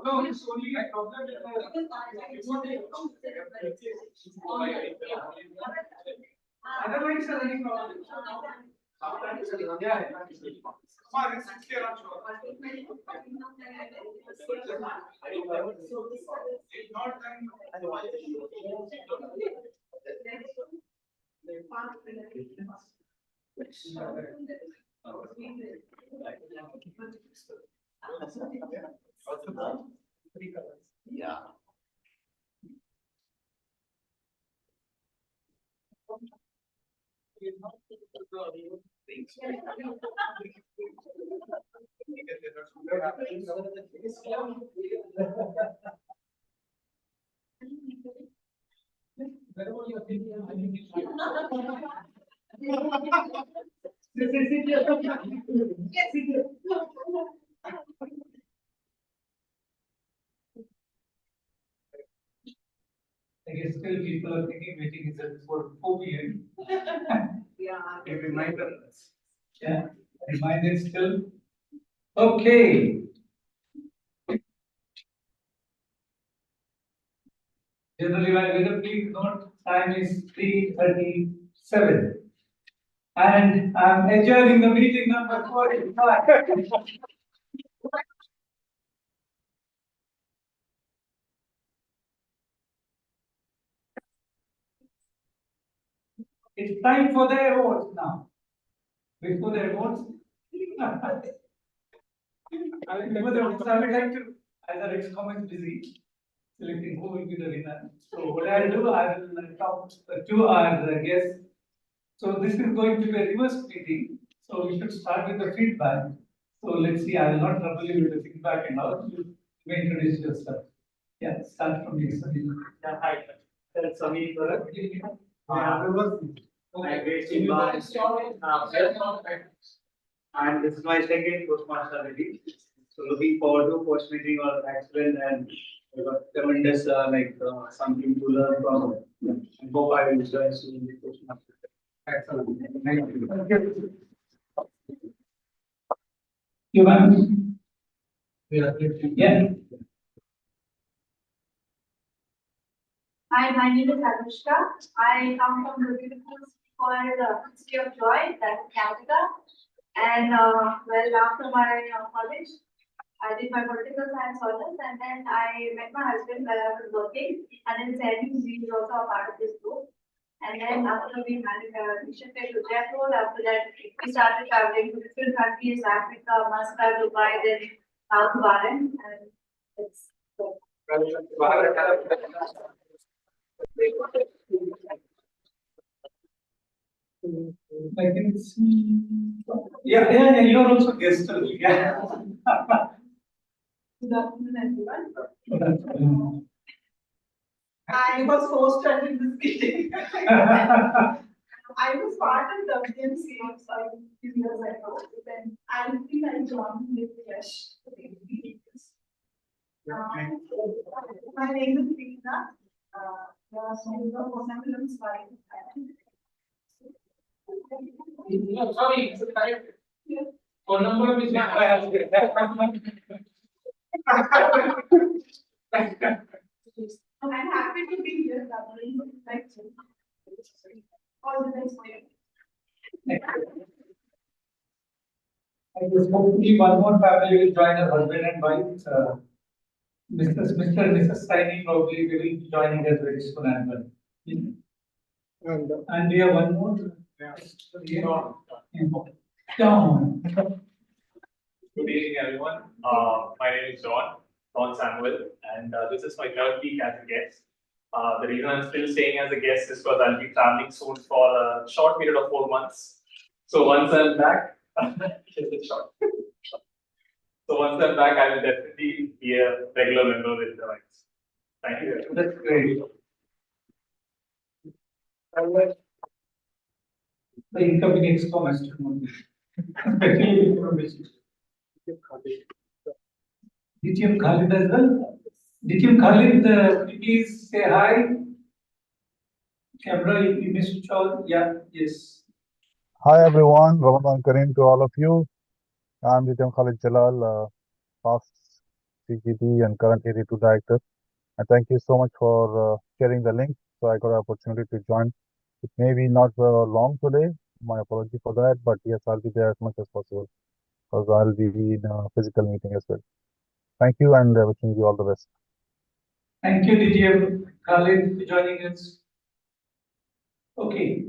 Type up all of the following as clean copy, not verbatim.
No, it's only a problem. Otherwise, any problem. Yeah. Fine, it's clear. Yeah. I guess still people are thinking meeting is at 4 p.m. Yeah. A reminder. Yeah, reminder still. Okay. Generally, when please note time is 3:37. And I'm adjourning the meeting number 45. It's time for the awards now. Before the awards, I would like to, as our ex-com is busy, selecting who will be the winner. So what I'll do, I will talk to our guests. So this is going to be a reverse meeting. So we should start with the feedback. So let's see, I will not trouble you with the feedback and all. You may introduce yourself. Yeah, start from you, Samir. Yeah, hi. That's Samir Bharat. I'm based in and this is my second Toastmaster meeting. So looking forward to post meeting or excellent and tremendous something to learn from. I hope I will join soon in the Toastmaster. Excellent. Thank you. You ma'am? Yeah. Hi, my name is Anushka. I come from the beautiful city called City of Joy, that's Canada. And well, after my college, I did my political science honors, and then I met my husband while I was working, and then said he was also a part of this group. And then after we had a mission trip to Jaipur, after that we started traveling to different countries, Africa, Muscat, Dubai, then South Baren, and it's so. I can see. Yeah, you're also guest. Yeah. Good afternoon, everyone. I was forced to attend this meeting. I was part of WMC a few years ago, then I think I joined with Yash. My name is Rina. Sorry, phone number is not. I'm happy to be here. All the best for you. I guess hopefully one more family will join our husband and wife. Mr. and Mrs. Saini probably will be joining us very soon as well. And we have one more. Down. Good evening, everyone. My name is John Samuel, and this is my third week as a guest. The reason I'm still staying as a guest is because I'll be traveling soon for a short period of 4 months. So once I'm back, it's short. So once I'm back, I will definitely be a regular member with the rights. Thank you. That's great. The incoming excom has to know this. Especially information. DTM Khalid as well. DTM Khalid, could you please say hi? Camera, you missed all. Yeah, yes. Hi everyone, Ramadan Kareem to all of you. I'm Jitem Khalid Jalal, past CGD and current area 2 director. And thank you so much for sharing the link. So I got an opportunity to join. It may be not long today. My apology for that, but yes, I'll be there as much as possible because I'll be in a physical meeting as well. Thank you and wishing you all the best. Thank you, DTM Khalid, for joining us. Okay.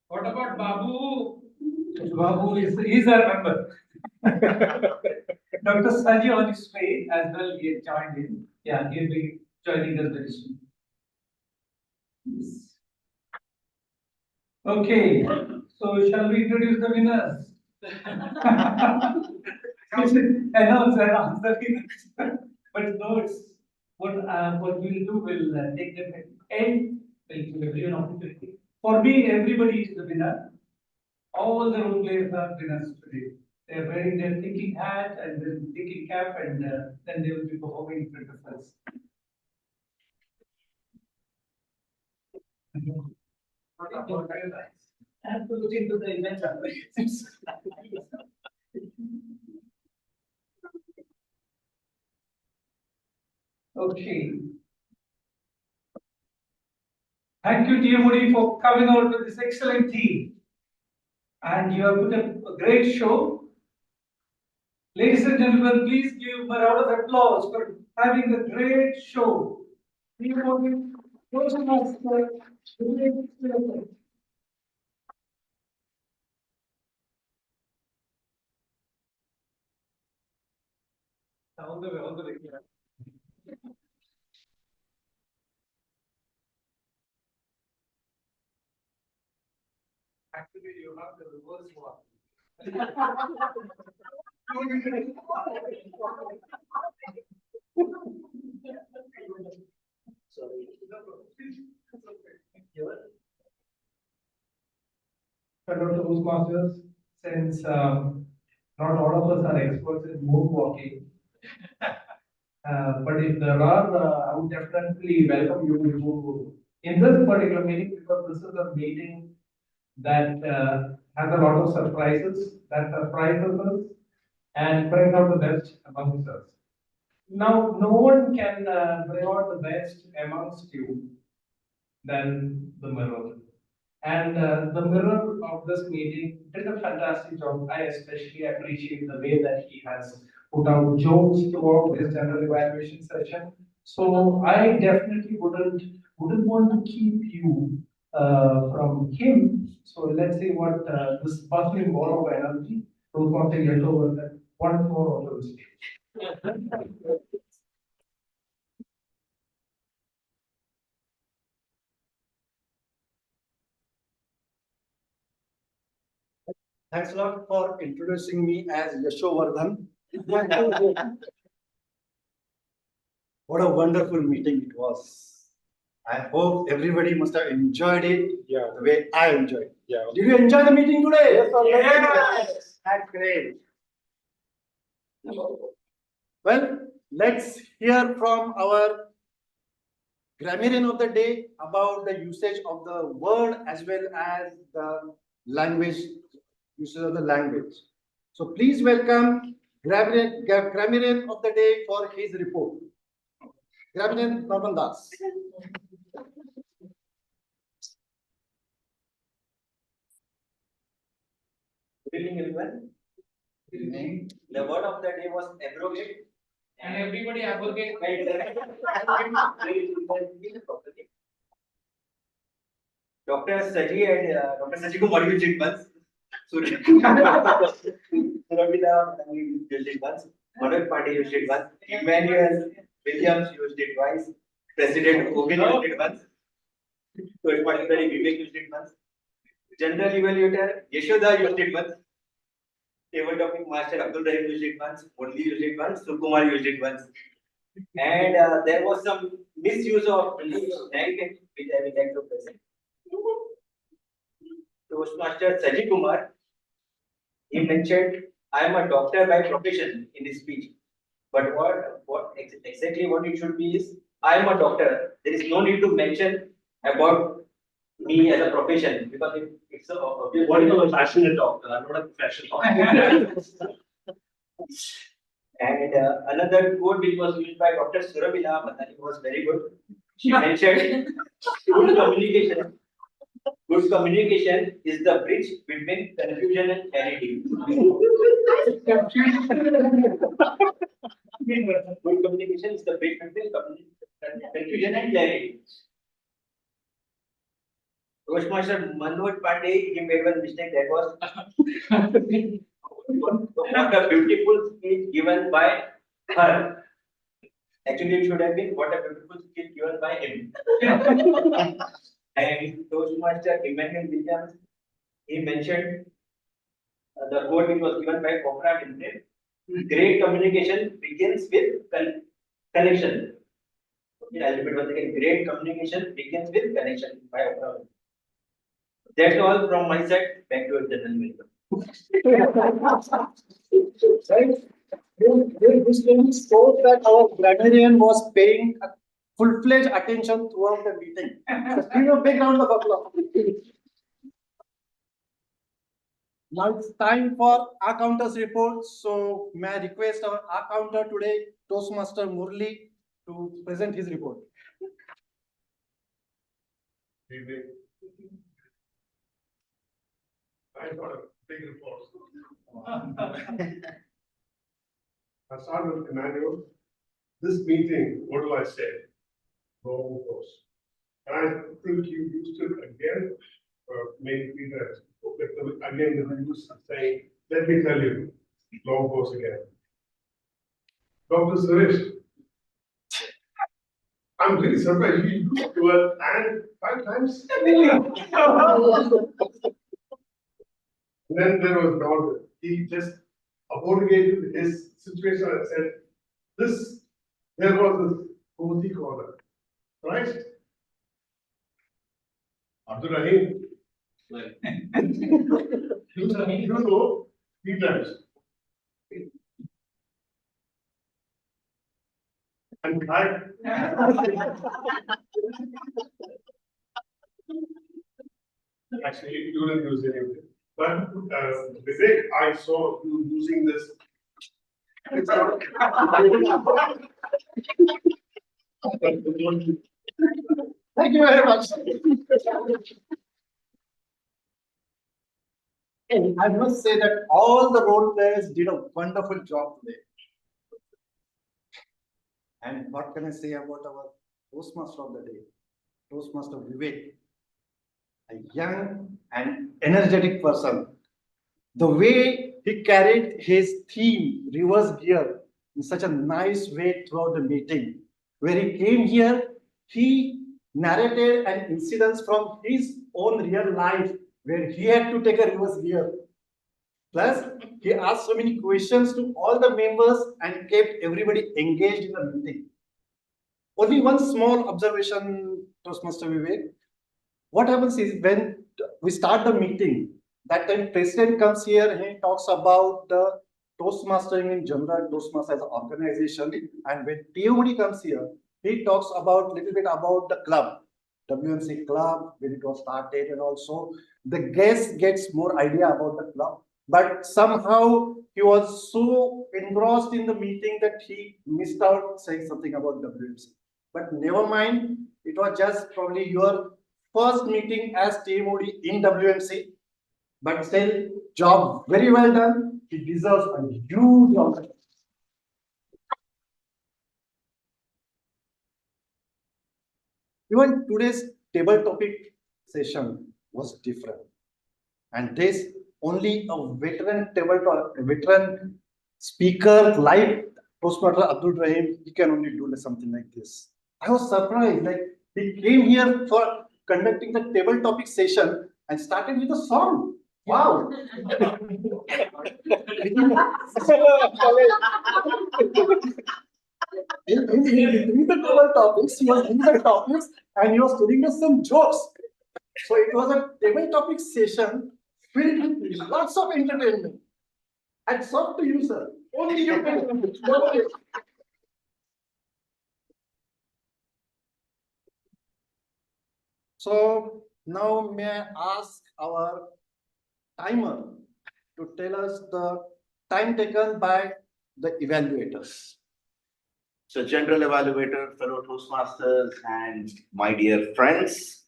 What about Babu? Babu is our member. Dr. Saji on his way as well, he has joined in. Yeah, he'll be joining us very soon. Yes. Okay, so shall we introduce the winners? Announce the winners. But no, it's what we'll do, we'll take them at the end, we'll give everyone an opportunity. For me, everybody is the winner. All the role players are winners today. They are wearing their thinking hat and then thinking cap, and then they will be performing in front of us. I have to look into the event. Okay. Thank you, dear Modi, for coming out with this excellent theme. And you have put a great show. Ladies and gentlemen, please give a round of applause for having a great show. Dear Modi, Toastmasters Meeting. All the way, all the way. Actually, you have the reverse one. Sorry. Fellow Toastmasters, since not all of us are experts in moonwalking, but if there are, I would definitely welcome you to in this particular meeting because this is a meeting that has a lot of surprises that surprises us and brings out the best amongst us. Now, no one can bring out the best amongst you than the mirror. And the mirror of this meeting did a fantastic job. I especially appreciate the way that he has put out jokes throughout his general evaluation session. So I definitely wouldn't want to keep you from him. So let's see what this bustling ball of energy will want to get over that one more onto the stage. Thanks a lot for introducing me as Yashovardhan. What a wonderful meeting it was. I hope everybody must have enjoyed it the way I enjoyed it. Yeah. Did you enjoy the meeting today? Yes. That's great. Well, let's hear from our grammarian of the day about the usage of the word as well as the language, usage of the language. So please welcome grammarian of the day for his report. Grammarian Norman Das. Good evening, everyone. Good evening. The word of the day was abrogate. And everybody abrogate. Dr. Saji and Dr. Saji को motivate once. Surabhila used it once, Manoj Pandey used it once, Emmanuel Williams used it twice, President Hogan used it once, Toastmaster Vivek used it once, General Evaluator Yashoda used it once, Table Topic Master Abdul Rahim used it once, Murli used it once, Sukumar used it once. And there was some misuse of language which I would like to present. Toastmaster Sajid Kumar, he mentioned, I am a doctor by profession in his speech. But exactly what it should be is, I am a doctor. There is no need to mention about me as a profession because it's a obvious. What is a passionate doctor? I'm not a professional doctor. And another quote which was used by Dr. Surabhila Matani was very good. She mentioned, good communication. Good communication is the bridge between confusion and clarity. Good communication is the bridge between confusion and clarity. Toastmaster Manoj Pandey, he made one mistake that was what a beautiful speech given by her. Actually, it should have been what a beautiful speech given by him. And Toastmaster Emmanuel Williams, he mentioned the quote which was given by Oprah Winfrey. Great communication begins with connection. Okay, I'll repeat once again. Great communication begins with connection by Oprah Winfrey. That's all from my side. Back to the gentleman. This really shows that our grammarian was paying full-fledged attention throughout the meeting. So give a big round of applause. Now it's time for accountant's report. So may I request our accountant today, Toastmaster Murli, to present his report. I got a big report. I'll start with Emmanuel. This meeting, what do I say? Normal course. And I think you used it again, maybe that. Again, the use saying, let me tell you, long course again. Dr. Suresh, I'm really surprised you used the word and 5 times. Then there was Gordon. He just abrogated his situation and said, there was this cozy corner, right? Abdul Rahim. You know, 3 times. And I. Actually, you didn't use anything. But Vivek, I saw you using this. Thank you very much. I must say that all the role players did a wonderful job today. And what can I say about our Toastmaster of the day? Toastmaster Vivek, a young and energetic person. The way he carried his theme, reverse gear, in such a nice way throughout the meeting. Where he came here, he narrated an incident from his own real life, where he had to take a reverse gear. Plus, he asked so many questions to all the members and kept everybody engaged in the meeting. Only one small observation, Toastmaster Vivek. What happens is when we start the meeting, that time president comes here and he talks about the Toastmastering in general, Toastmasters as an organization. And when TOD comes here, he talks about little bit about the club, WMC club, when it was started, and also the guest gets more idea about the club. But somehow he was so engrossed in the meeting that he missed out saying something about WMC. But never mind, it was just probably your first meeting as TMOD in WMC. But still, job very well done. He deserves a huge honor. Even today's table topic session was different. And this only a veteran speaker, live Toastmaster Abdul Rahim, he can only do something like this. I was surprised, like he came here for conducting the table topic session and started with a song. Wow. In between the table topics, he was giving the topics and he was telling us some jokes. So it was a table topic session filled with lots of entertainment. Hats off to you, sir. Only you can do it. Nobody else. So now may I ask our timer to tell us the time taken by the evaluators. So, general evaluator, fellow Toastmasters, and my dear friends,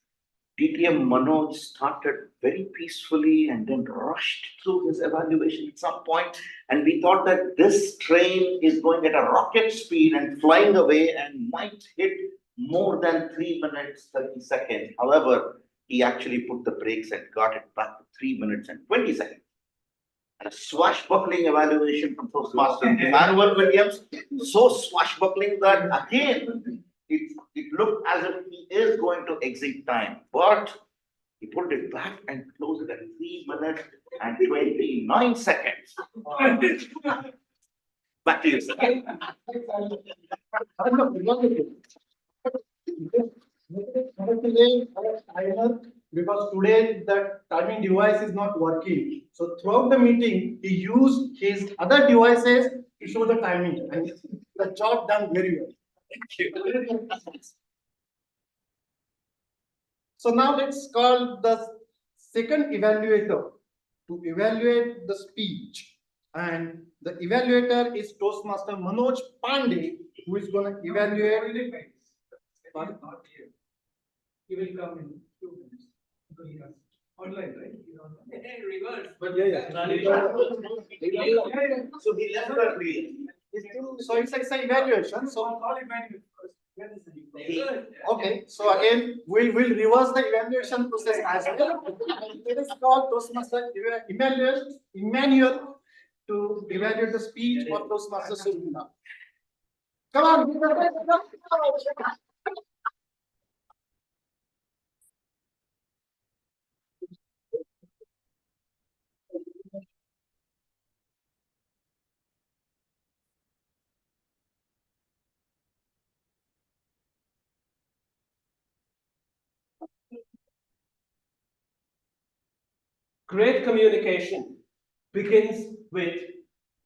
TTM Manoj started very peacefully and then rushed through his evaluation at some point, and we thought that this train is going at a rocket speed and flying away and might hit more than 3 minutes 30 seconds. However, he actually put the brakes and got it back to 3 minutes and 20 seconds. And a swashbuckling evaluation from Toastmaster Emmanuel Williams, so swashbuckling that again it looked as if he is going to exceed time, but he pulled it back and closed it at 3 minutes and 29 seconds. Back to you, sir. Because today the timing device is not working. So throughout the meeting, he used his other devices to show the timing, and the job done very well. So now let's call the second evaluator to evaluate the speech. And the evaluator is Toastmaster Manoj Pandey, who is going to evaluate. Not here. He will come in 2 minutes. So he has online, right? He's online. Reverse. But yeah. So he left that way. So it's like an evaluation. So Call him anyway first. Where is the okay, so again, we'll reverse the evaluation process as well. Let us call Toastmaster Emmanuel to evaluate the speech of Toastmaster Survina. Come on. Great communication begins with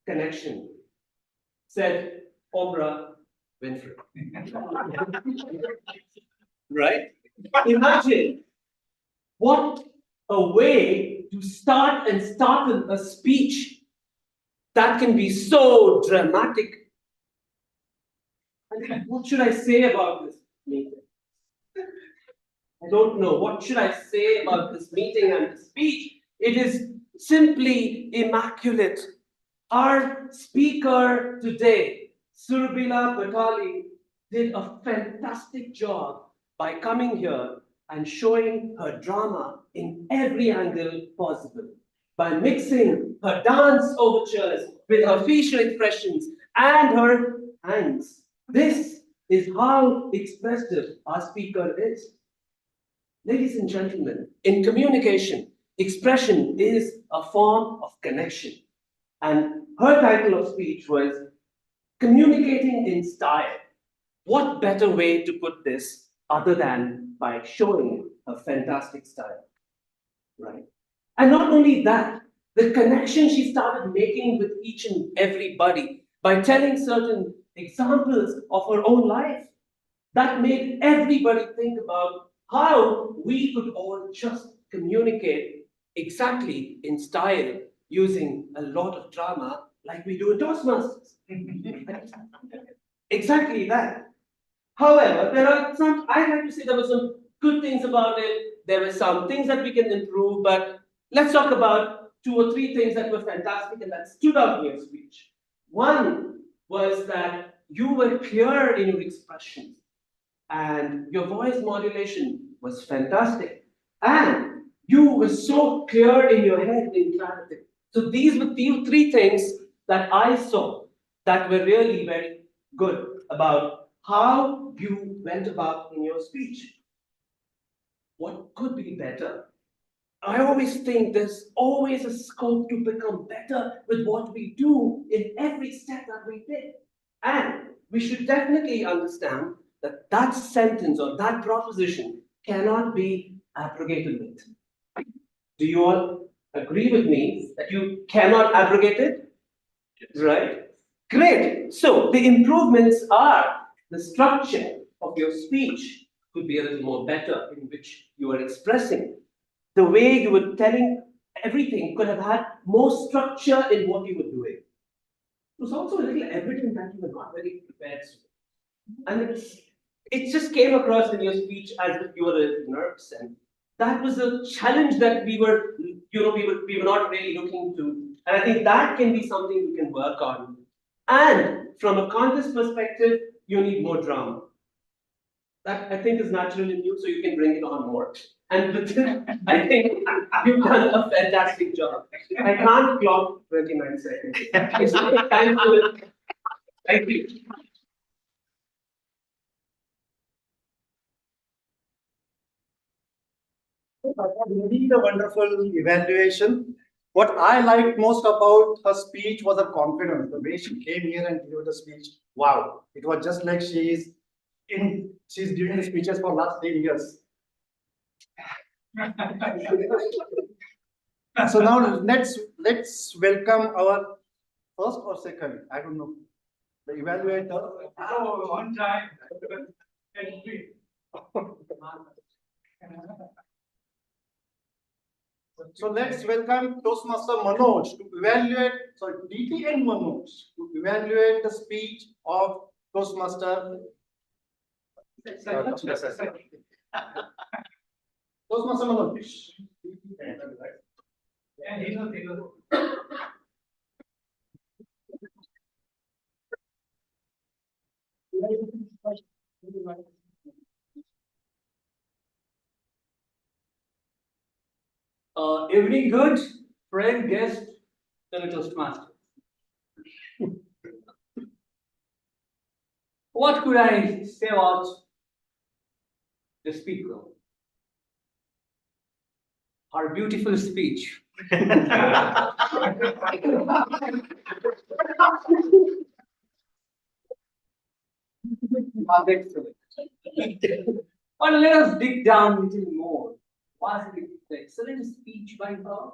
connection, said Oprah Winfrey. Right? Imagine what a way to start and startle a speech that can be so dramatic. And what should I say about this meeting? I don't know. What should I say about this meeting and the speech? It is simply immaculate. Our speaker today, Surbila Batali, did a fantastic job by coming here and showing her drama in every angle possible, by mixing her dance overtures with her facial expressions and her hands. This is how expressive our speaker is. Ladies and gentlemen, in communication, expression is a form of connection. And her title of speech was Communicating in Style. What better way to put this other than by showing a fantastic style, right? And not only that, the connection she started making with each and everybody by telling certain examples of her own life, that made everybody think about how we could all just communicate exactly in style using a lot of drama like we do in Toastmasters. Exactly that. However, there are some, I'd like to say there were some good things about it. There were some things that we can improve, but let's talk about 2 or 3 things that were fantastic and that stood out in your speech. One was that you were clear in your expressions and your voice modulation was fantastic. And You were so clear in your head in clarity. So these were the three things that I saw that were really very good about how you went about in your speech. What could be better? I always think there's always a scope to become better with what we do in every step that we take. And we should definitely understand that that sentence or that proposition cannot be abrogated with. Do you all agree with me that you cannot abrogate it? Yes. Right? Great. So the improvements are the structure of your speech could be a little more better in which you are expressing. The way you were telling everything could have had more structure in what you were doing. It was also a little evident that you were not very prepared. And it just came across in your speech as if you were a little nervous. And that was a challenge that we were not really looking to. And I think that can be something we can work on. And from a contest perspective, you need more drama. That I think is natural in you, so you can bring it on more. And with this, I think you've done a fantastic job. I can't clock 29 seconds. It's time to thank you. Really a wonderful evaluation. What I liked most about her speech was her confidence. The way she came here and delivered the speech. Wow, it was just like she's giving the speeches for last 10 years. So now let's welcome our first or second, I don't know, the evaluator. Oh, one time. So let's welcome Toastmaster Manoj to evaluate, sorry, DT and Manoj to evaluate the speech of Toastmaster. Toastmaster Manoj. Yeah, he knows. Evening good, friend, guest, fellow Toastmaster. What could I say about the speaker? Her beautiful speech. Was excellent. But let us dig down a little more. Was it an excellent speech by her?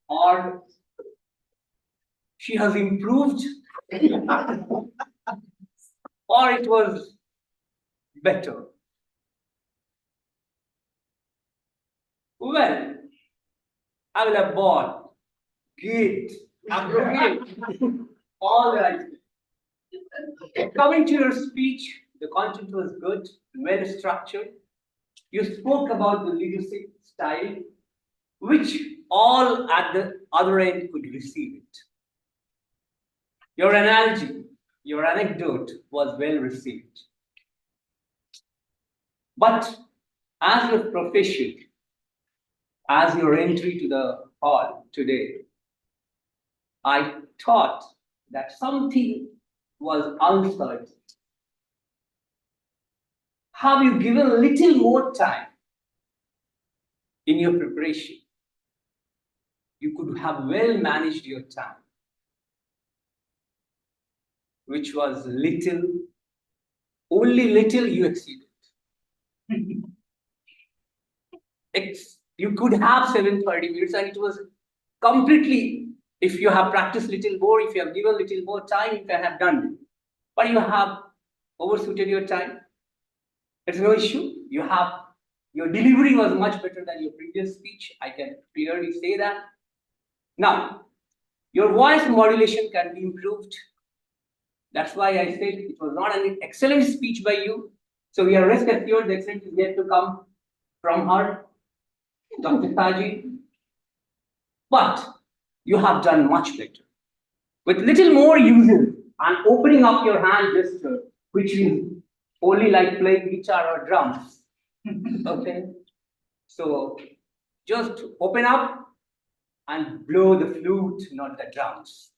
Or she has improved? Or it was better? Well, I will abort, gate, abrogate all that. Coming to your speech, the content was good, well structured. You spoke about the leadership style, which all at the other end could receive it. Your analogy, your anecdote was well received. But as a profession, as your entry to the hall today, I thought that something was uncertain. Have you given a little more time in your preparation? You could have well managed your time, which was little, only little you exceeded. You could have 7:30 minutes and it was completely, if you have practiced little more, if you have given little more time, you can have done it. But you have overshooted your time. It's no issue. Your delivery was much better than your previous speech. I can clearly say that. Now, your voice modulation can be improved. That's why I said it was not an excellent speech by you. So we are rest assured the excellence is yet to come from her, Dr. Taji. But you have done much better. With little more uses and opening up your hand gesture, which is only like playing guitar or drums. Okay? So just open up and blow the flute, not the drums.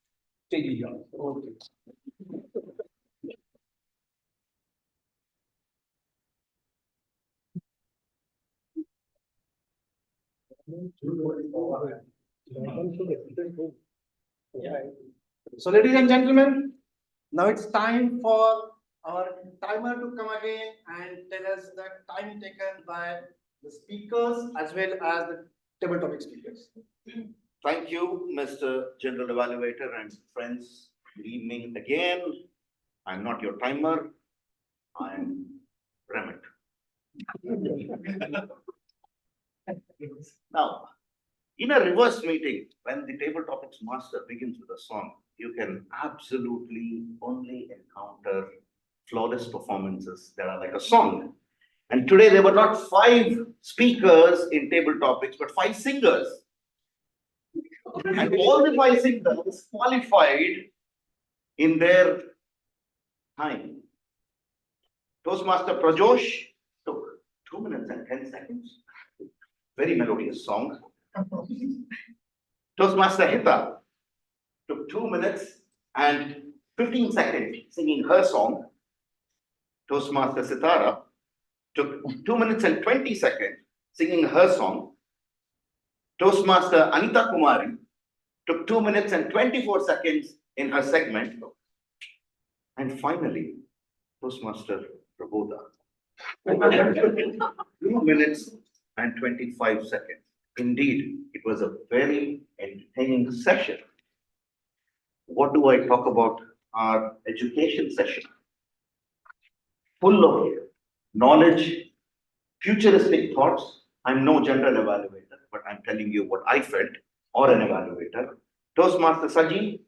Take it yours. Okay. So ladies and gentlemen, now it's time for our timer to come again and tell us the time taken by the speakers as well as the table topic speakers. Thank you, Mr. General Evaluator and friends. Good evening again. I'm not your timer. I'm Remit. Now, in a reverse meeting, when the table topics master begins with a song, you can absolutely only encounter flawless performances that are like a song. And today there were not 5 speakers in table topics, but 5 singers. And all the 5 singers qualified in their time. Toastmaster Prajosh took 2 minutes and 10 seconds. Very melodious song. Toastmaster Hita took 2 minutes and 15 seconds singing her song. Toastmaster Sitara took 2 minutes and 20 seconds singing her song. Toastmaster Anita Kumari took 2 minutes and 24 seconds in her segment. And finally, Toastmaster Prabodha. 2 minutes and 25 seconds. Indeed, it was a very entertaining session. What do I talk about our education session? Full of knowledge, futuristic thoughts. I'm no general evaluator, but I'm telling you what I felt, or an evaluator. Toastmaster Saji,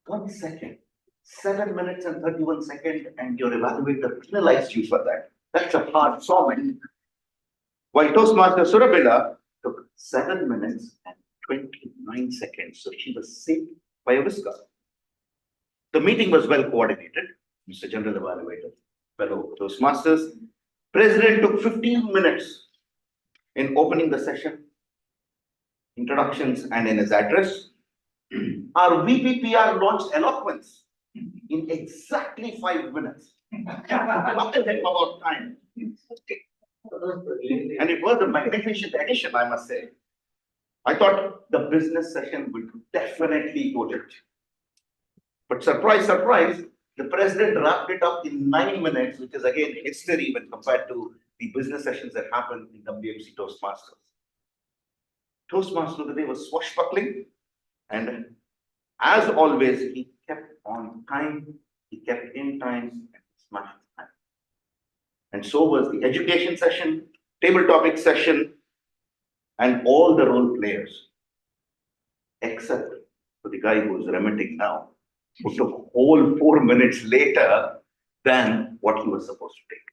1 second, 7 minutes and 31 seconds, and your evaluator penalized you for that. That's a hard comment. While Toastmaster Surabila took 7 minutes and 29 seconds, so she was saved by a whisker. The meeting was well coordinated, Mr. General Evaluator, fellow Toastmasters. President took 15 minutes in opening the session, introductions, and in his address. Our VPPR launched eloquence in exactly 5 minutes. After him about time. And it was a magnificent addition, I must say. I thought the business session would definitely go late. But surprise, surprise, the president wrapped it up in 9 minutes, which is again history when compared to the business sessions that happened in WMC Toastmasters. Toastmaster of the day was swashbuckling, and as always, he kept on time, he kept in time, and smashed time. And so was the education session, table topic session, and all the role players, except for the guy who is remitting now, who took whole 4 minutes later than what he was supposed to take.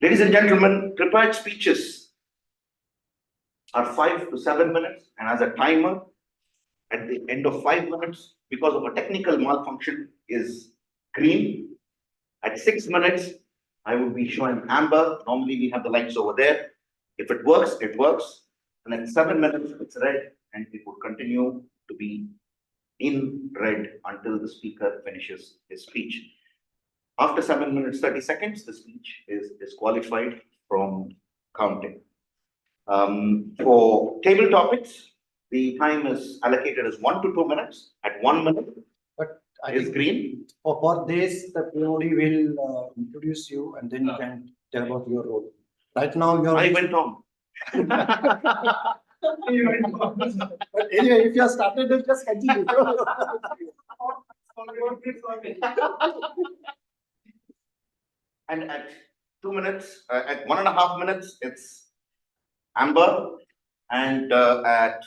Ladies and gentlemen, prepared speeches are 5 to 7 minutes, and as a timer, at the end of 5 minutes, because of a technical malfunction, is green. At 6 minutes, I would be showing amber. Normally, we have the lights over there. If it works, it works. And at 7 minutes, it's red, and it would continue to be in red until the speaker finishes his speech. After 7 minutes, 30 seconds, the speech is disqualified from counting. For table topics, the time is allocated as 1 to 2 minutes. At 1 minute, But I is think green. for this, the POD will introduce you and then you can tell about your role. Right now, you're. I went on. But anyway, if you have started, then just continue. And at 2 minutes, at 1.5 minutes, it's amber. And at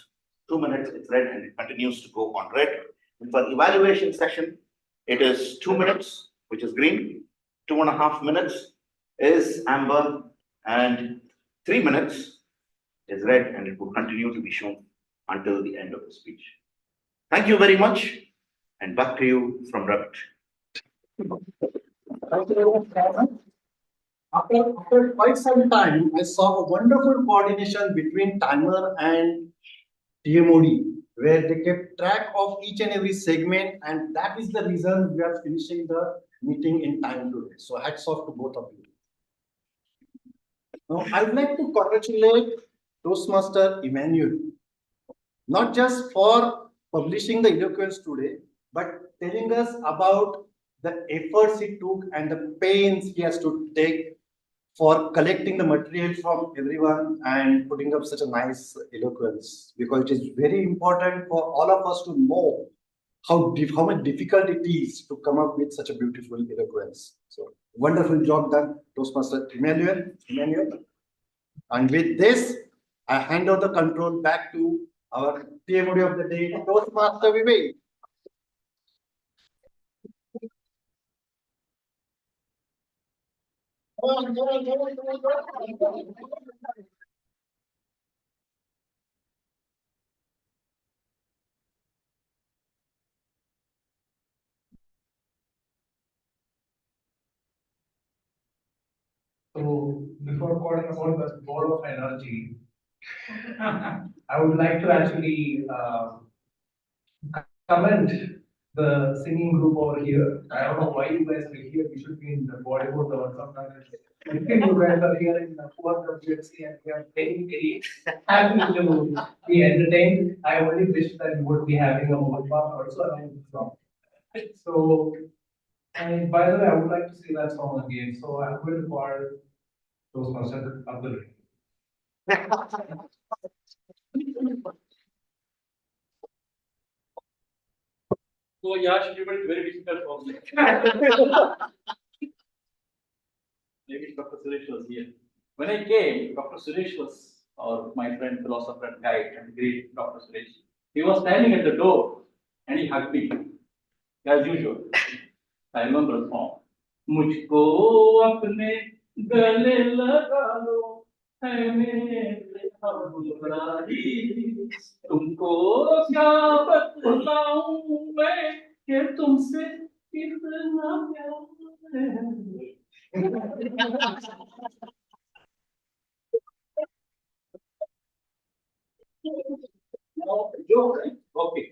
2 minutes, it's red, and it continues to go on red. And for evaluation session, it is 2 minutes, which is green. 2.5 minutes is amber, and 3 minutes is red, and it will continue to be shown until the end of the speech. Thank you very much, and back to you from Ravi. Thank you very much, Chairman. After quite some time, I saw a wonderful coordination between timer and TMOD, where they kept track of each and every segment, and that is the reason we are finishing the meeting in time today. So hats off to both of you. Now, I would like to congratulate Toastmaster Emmanuel, not just for publishing the eloquence today, but telling us about the efforts he took and the pains he has to take for collecting the material from everyone and putting up such a nice eloquence, because it is very important for all of us to know how much difficult it is to come up with such a beautiful eloquence. So wonderful job done, Toastmaster Emmanuel. And with this, I hand over the control back to our TMOD of the day, Toastmaster Vivek. So before calling about the ball of energy, I would like to actually commend the singing group over here. I don't know why you guys are here. We should be in the Bollywood or something. You guys are here in the poor WMC and we are very happy to be entertained. I only wish that you would be having a mobile part also around the song. So, and by the way, I would like to see that song again. So I'm going to call Toastmaster Abdul. So yeah, she made it very difficult for me. Maybe Dr. Suresh was here. When I came, Dr. Suresh was my friend, philosopher, and guide, and great Dr. Suresh. He was standing at the door and he hugged me, as usual. I remember the song. मुझको अपने गले लगा लो है मेरे हमराही तुमको क्या बतलाऊं मैं कि तुमसे कितना प्यार है Okay.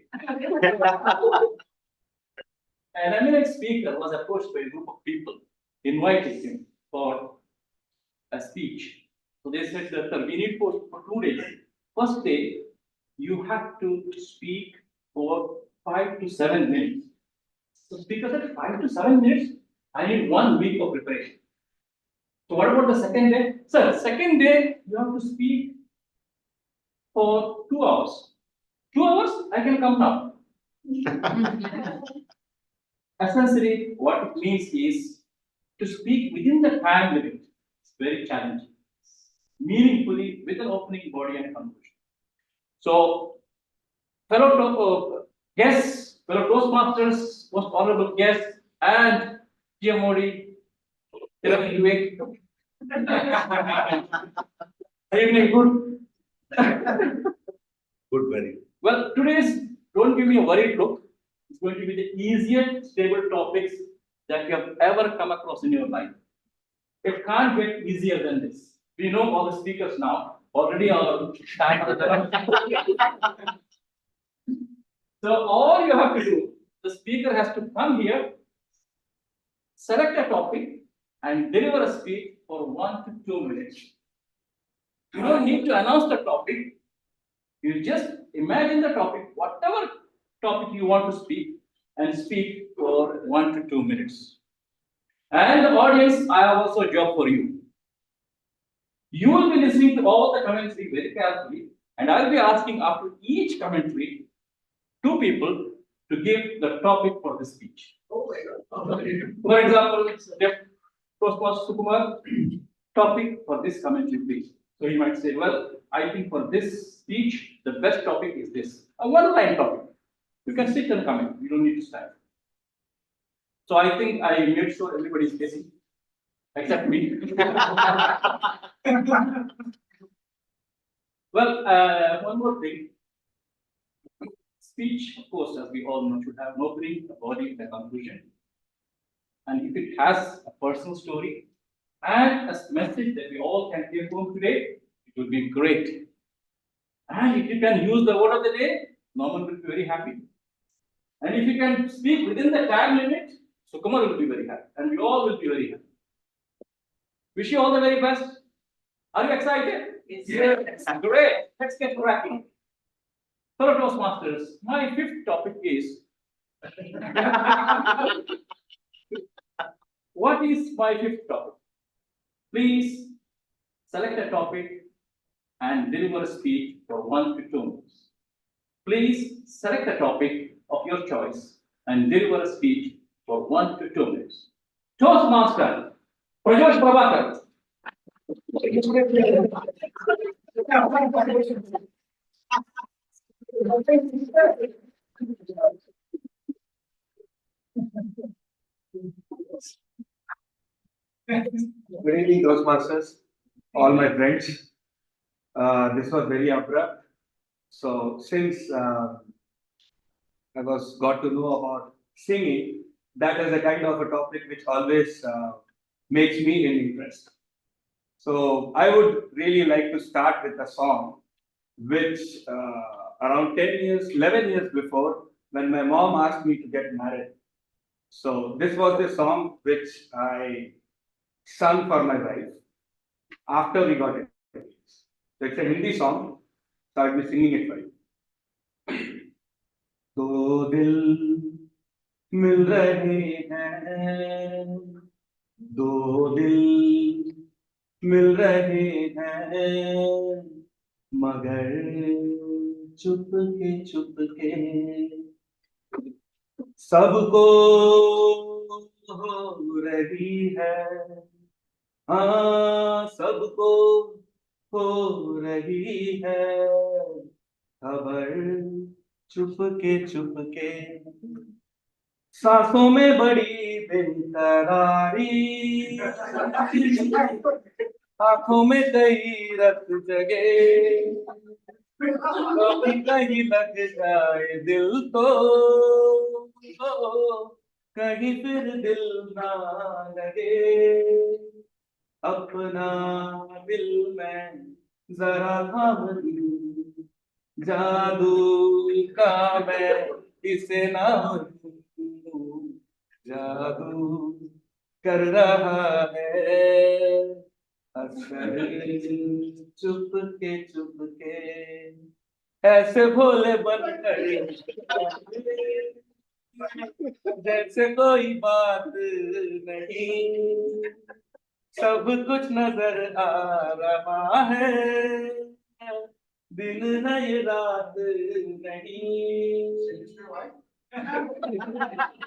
An eminent speaker was approached by a group of people, invited him for a speech. So they said that we need for 2 days. First day, you have to speak for 5 to 7 minutes. So speaker said 5 to 7 minutes, I need 1 week of preparation. So what about the second day? Sir, second day, you have to speak for 2 hours. 2 hours, I can come now. Essentially, what it means is to speak within the time limit. It's very challenging. Meaningfully with an opening body and conclusion. So, fellow guests, fellow Toastmasters, most honorable guests, and TMOD, Vivek. Evening, good. Good, very. Well, today's don't give me a worried look. It's going to be the easiest stable topics that you have ever come across in your life. It can't get easier than this. We know all the speakers now. Already our time. So all you have to do, the speaker has to come here, select a topic, and deliver a speech for 1 to 2 minutes. You don't need to announce the topic. You just imagine the topic, whatever topic you want to speak, and speak for 1 to 2 minutes. And the audience, I have also a job for you. You will be listening to all the commentary very carefully, and I'll be asking after each commentary 2 people to give the topic for the speech. Oh my God. For example, Toastmaster Sukumar, topic for this commentary, please. So he might say, well, I think for this speech, the best topic is this. A one-line topic. You can sit and comment. You don't need to stand. So I think I made sure everybody is guessing, except me. Well, one more thing. Speech, of course, as we all know, should have an opening, a body, and a conclusion. And if it has a personal story, and a message that we all can take home today, it would be great. And if you can use the word of the day, Norman will be very happy. And if you can speak within the time limit, Sukumar will be very happy, and we all will be very happy. Wish you all the very best. Are you excited? Yes. Great. Let's get cracking. Fellow Toastmasters, my fifth topic is what is my fifth topic? Please select a topic and deliver a speech for 1 to 2 minutes. Please select a topic of your choice and deliver a speech for 1 to 2 minutes. Toastmaster, Prajosh Prabhakar. Good evening, Toastmasters, all my friends. This was very abrupt. So since I got to know about singing, that is a kind of a topic which always makes me in interest. So I would really like to start with a song which around 10 years, 11 years before, when my mom asked me to get married. So this was the song which I sung for my wife after we got engaged. So it's a Hindi song, so I'll be singing it for you. दो दिल मिल रहे हैं, दो दिल मिल रहे हैं, मगर चुपके सबको हो रही है, हाँ सबको हो रही है खबर, चुपके सांसों में बड़ी बेकरारी, आंखों में कई रत जगे, कभी कहीं लग जाए दिल तो कहीं फिर दिल ना लगे, अपना दिल में जरा थाम लूं, जादू का मैं इसे नाम लूं, जादू कर रहा है असर, चुपके ऐसे भोले बनकर जैसे कोई बात नहीं, सब कुछ नजर आ रहा है, दिन है ये रात नहीं.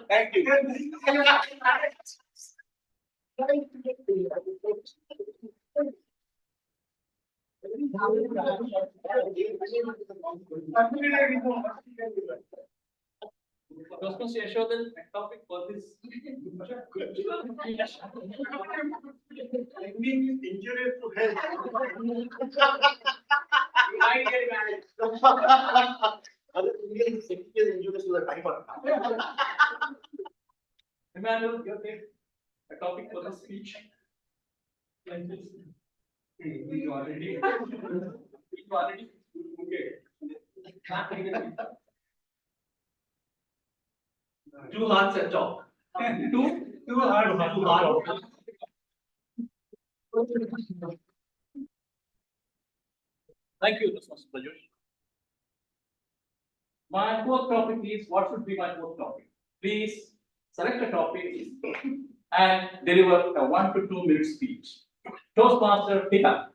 Thank you. Toastmaster Yashodhan, topic for this. Singing is injurious to health. You might get married. Other singing is injurious to the timer. Emmanuel, your take a topic for this speech. Like this. You already. Okay. Two hearts at top. Two hearts. Thank you, Mr. Prajosh. My fourth topic is, what should be my fourth topic? Please select a topic and deliver a 1 to 2 minute speech. Toastmaster, pick up.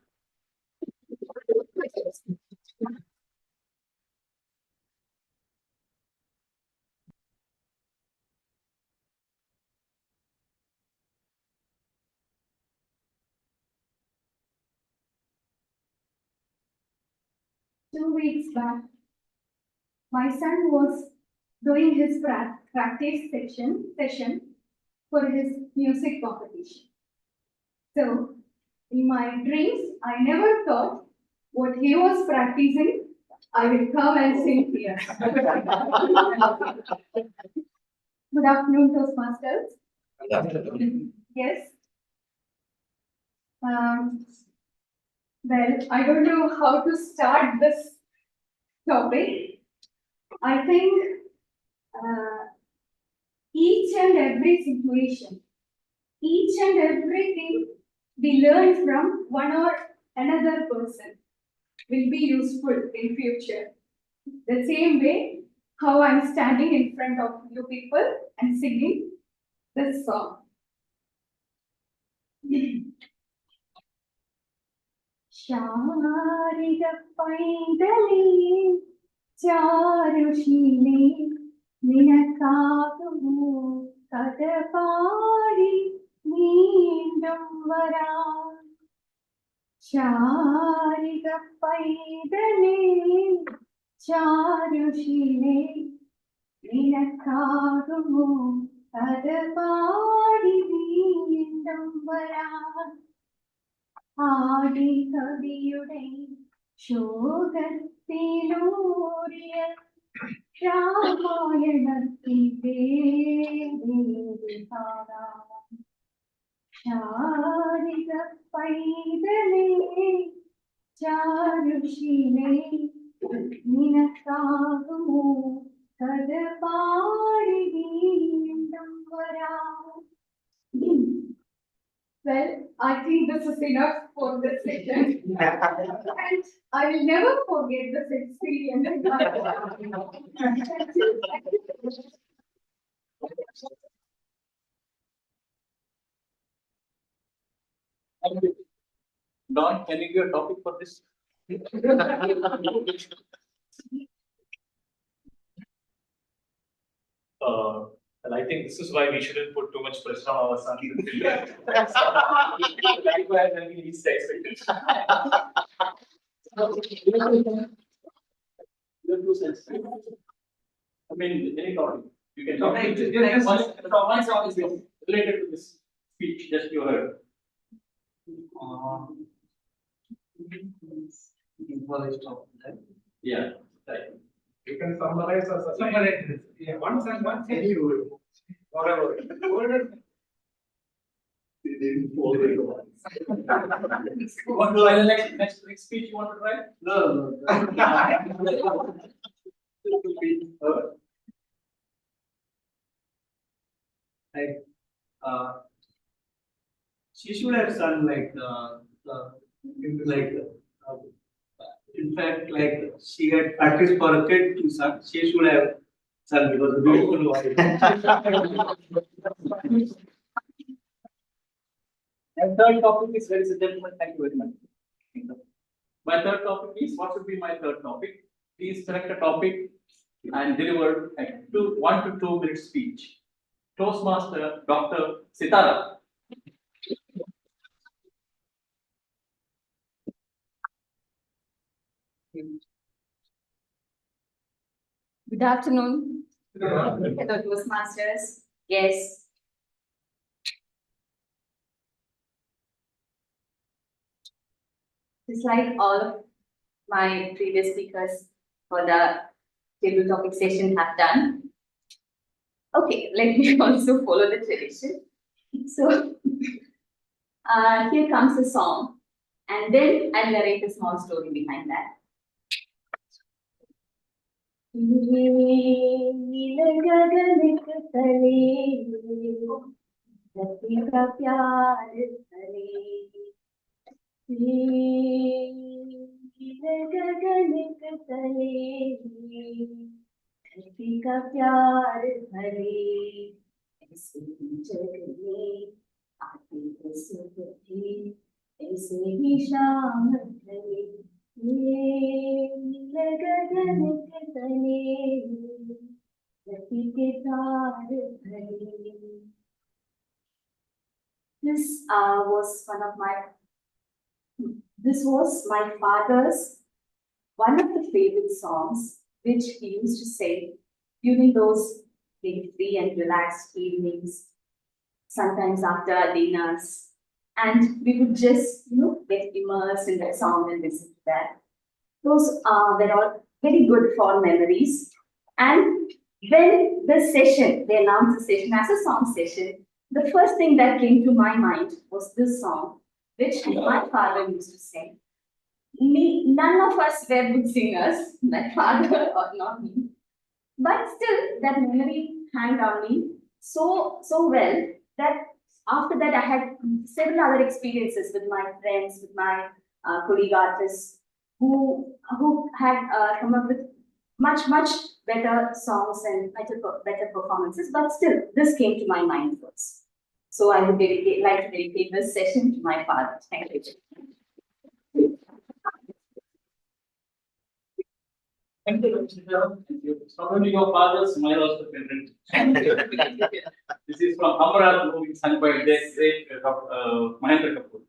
Two weeks back, my son was doing his practice session for his music competition. So, in my dreams, I never thought what he was practicing, I will come and sing here. Good afternoon, Toastmasters. Yes. Well, I don't know how to start this topic. I think each and every situation, each and everything we learn from one or another person will be useful in future. The same way how I'm standing in front of you people and singing this song. Sarika പൈതലേ ചാരുശീലേ നിനക്കാകുമോ കഥ പാടി വീണ്ടും വരാം ശാരിക പൈതലേ ചാരുശീലേ നിനക്കാകുമോ കഥ പാടി വീണ്ടും വരാം ആദി കവിയുടെ ശോകത്തിലൂറിയ രാമായണത്തിന്റെ ശാരിക പൈതലേ ചാരുശീലേ നിനക്കാകുമോ കഥ പാടി വീണ്ടും വരാം. Well, I think this is enough for this session. And I will never forget this experience. Don, can you give a topic for this? Well, I think this is why we shouldn't put too much pressure on our sons and children. Likewise, when we least expected. Your 2 cents. I mean, any topic. You can talk. Okay, One song is related to this speech just you heard. Yeah, right. You can summarize or Summarize this. Yeah, one sentence. any word, whatever. They didn't follow it. What do I next speech you want to try? No. Like, she should have sung like, in fact, like she had practiced for a kid to sing. She should have sung because the beautiful voice. And third topic is, ladies and gentlemen, thank you very much. My third topic is, what should be my third topic? Please select a topic and deliver a 1 to 2 minute speech. Toastmaster Dr. Sitara. Good afternoon. Hello, Toastmasters. Yes. Just like all of my previous speakers for the table topic session have done. Okay, let me also follow the tradition. So, here comes a song, and then I'll narrate a small story behind that. धरती का प्यार भरे ऐसे ही जग में आती है सुबह ऐसे ही शाम ढले ये गगन के तले धरती के तार भरे. This was my father's one of the favorite songs which he used to sing during those maybe free and relaxed evenings, sometimes after our dinners. And we would just, get immersed in that song and listen to that. Those were all very good fond memories. And when they announced the session as a song session, the first thing that came to my mind was this song, which my father used to sing. None of us were good singers, my father or not me. But still, that memory hung on me so well that after that I had several other experiences with my friends, with my colleague artists who had come up with much better songs and better performances. But still, this came to my mind first. So I would like to dedicate this session to my father. Thank you. Thank you, Rachita. Thank you. It's not only your father, smile also parent. This is from Amara, moving sung by great Mahendra Kapoor.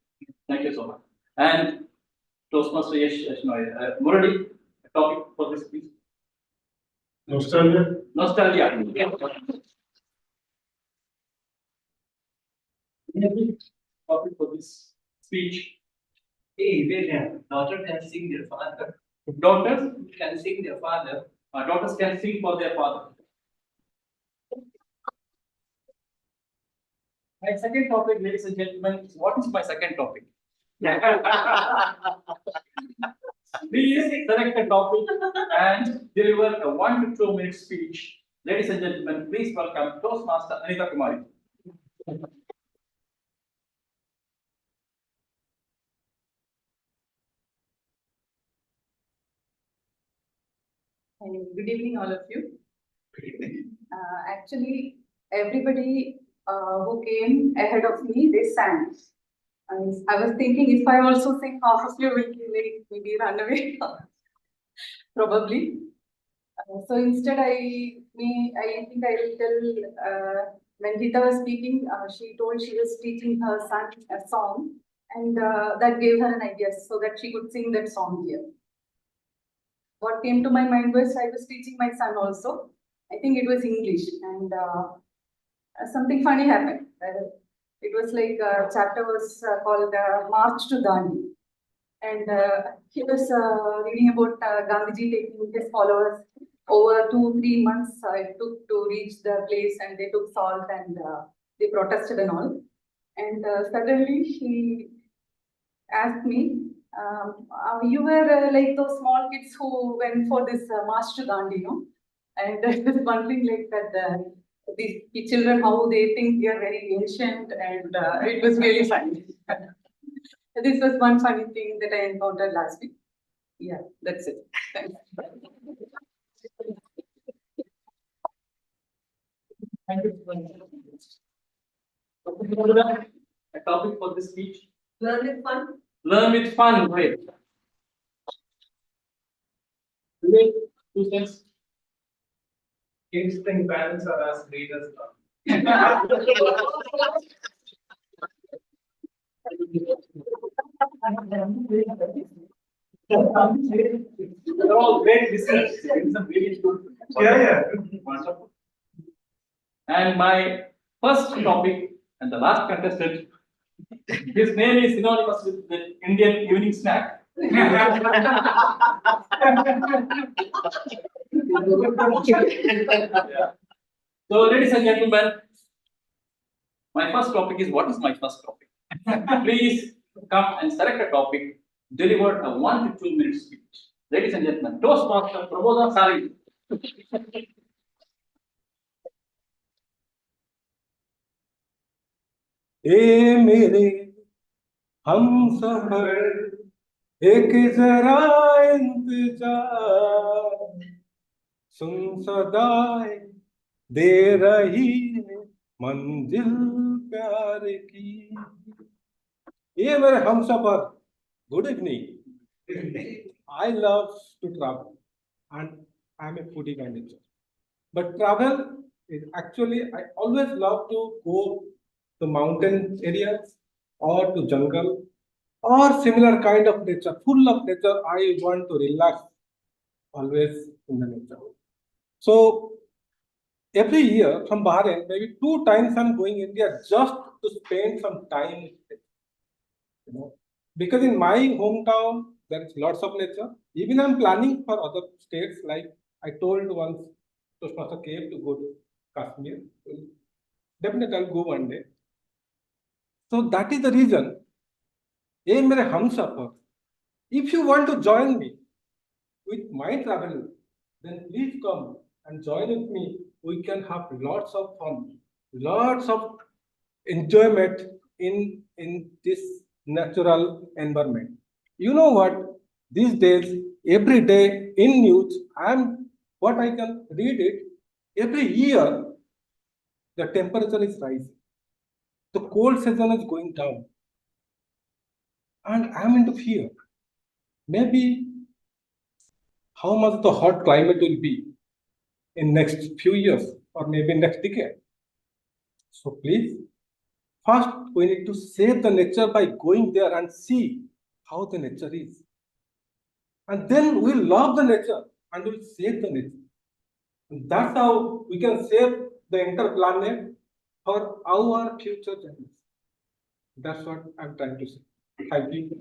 Thank you so much. And Toastmaster Yashnoy, Murali, a topic for this, please. Nostalgia. Nostalgia. Topic for this speech. Hey, wait here. Daughter can sing their father. Daughters Can sing their father. daughters can sing for their father. My second topic, ladies and gentlemen, what is my second topic? Please select a topic and deliver a 1 to 2 minute speech. Ladies and gentlemen, please welcome Toastmaster Anita Kumari. Good evening, all of you. Actually, everybody who came ahead of me, they sang. I was thinking if I also sing, half of you will maybe run away, probably. So instead, I think I will tell, when Rita was speaking, she told she was teaching her son a song, and that gave her an idea so that she could sing that song here. What came to my mind was I was teaching my son also. I think it was English, and something funny happened. It was like a chapter was called March to Dandi. And he was reading about Gandhiji taking his followers over 2-3 months. It took to reach the place, and they took salt and they protested and all. And suddenly he asked me, you were like those small kids who went for this March to Gandhi, no? And I was wondering like that the children, how they think they are very ancient, and it was really funny. This was one funny thing that I encountered last week. Yeah, that's it. Thanks. Thank you. A topic for this speech. Learn with fun. Learn with fun. Great. Vivek, 2 cents. Kids think parents are as great as God. They're all great listeners. It's a really good. Yeah. Wonderful. And my first topic and the last contestant, his name is synonymous with the Indian evening snack. So, ladies and gentlemen, my first topic is what is my first topic? Please come and select a topic, deliver a 1 to 2 minute speech. Ladies and gentlemen, Toastmaster Praboda Sari. ए मेरे हम सफर एक जरा इंतजार सुन सदाए दे रही है मंजिल प्यार की ये मेरे हम सफर good evening I love to travel and I am a foodie by nature. But travel is actually, I always love to go to mountain areas or to jungle or similar kind of nature, full of nature. I want to relax always in the nature. So every year from Bahrain, maybe 2 times I'm going India just to spend some time, you know, because in my hometown, there is lots of nature. Even I'm planning for other states, like I told once Toastmaster Cave to go to Kashmir. Definitely I'll go one day. So that is the reason Hey, mere humsafar, if you want to join me with my travel, then please come and join with me. We can have lots of fun, lots of enjoyment in this natural environment. You know what? These days, every day in news, what I can read it, every year the temperature is rising. The cold season is going down. And I'm into fear. Maybe how much the hot climate will be in next few years or maybe next decade. So please, first we need to save the nature by going there and see how the nature is. And then we'll love the nature and we'll save the nature. And that's how we can save the entire planet for our future generations. That's what I'm trying to say. Thank you.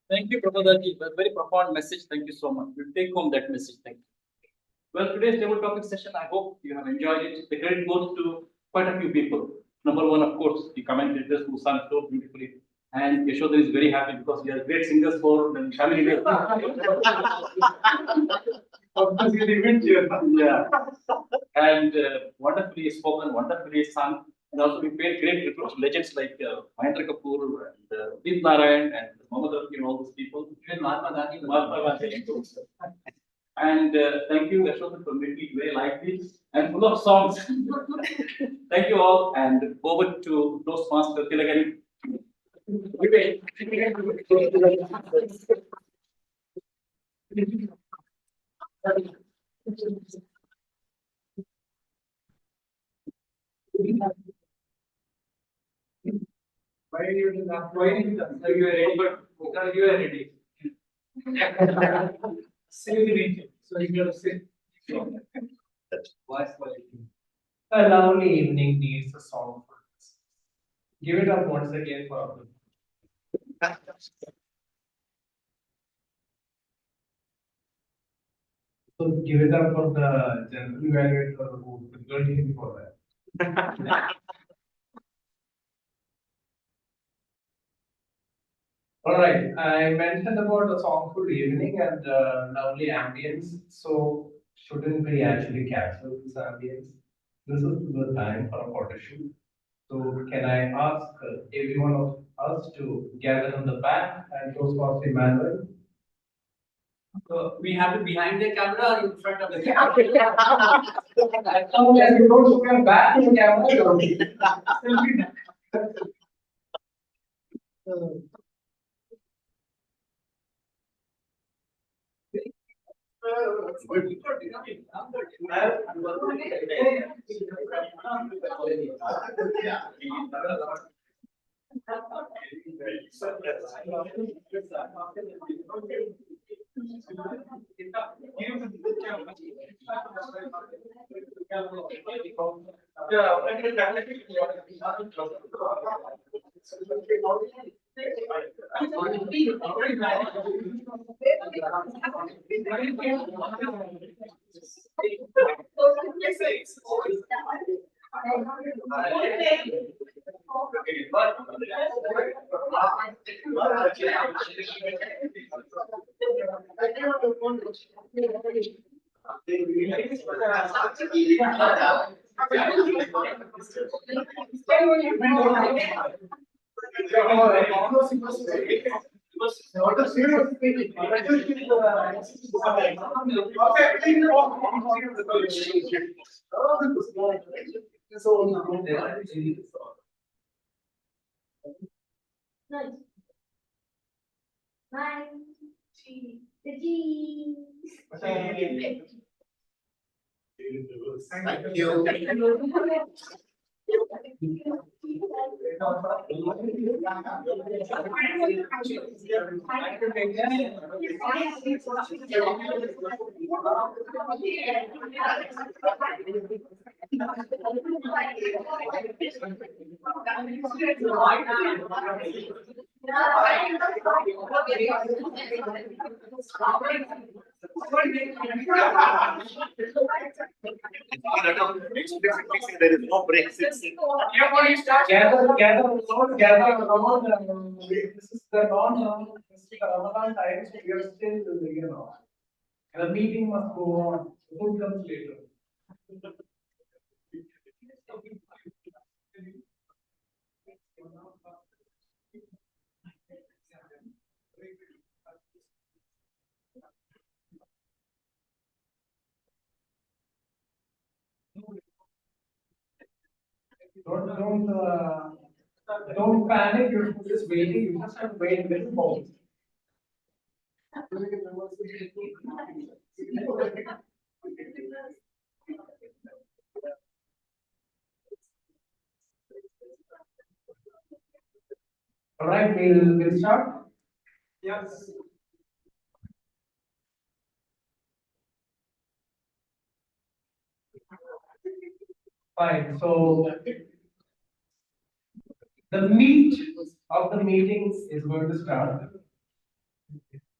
Thank you, Prabodha ji. A very profound message. Thank you so much. We'll take home that message. Thank you. Well, today's table topic session, I hope you have enjoyed it. The credit goes to quite a few people. Number one, of course, the commentators who sang so beautifully. And Yashoda is very happy because we are great singers for the family. Yeah. And wonderfully spoken, wonderfully sung. And also we paid great tribute to legends like Mahendra Kapoor and Deep Narayan and Mohammed Rafi and all those people. Even Mahatma Gandhi. And thank you, Yashoda, for making it very lively and full of songs. Thank you all, and over to Toastmaster Tilagani. Why you did not? Why did you not? You were ready, but because you were ready. Save the region, so you gotta sit. Voice quality. A lovely evening needs a song for us. Give it up once again for us. So give it up for the general evaluator who prepared him for that. All right, I mentioned about a songful evening and lovely ambience. So shouldn't we actually capture this ambience? This is the time for a photo shoot. So can I ask every one of us to gather on the back and Toastmaster Emmanuel? We have it behind the camera or in front of the camera? As long as you don't look your back to the camera, you're okay. One, two, three. Thank you. Explicitly say there is no break. Gather around, this is the this is the Ramadan time, so we are still, the meeting must go on, food comes later. Don't panic, you're just waiting, you just have to wait a little more. All right, we'll start. Yes. Fine, so the meat of the meeting is going to start.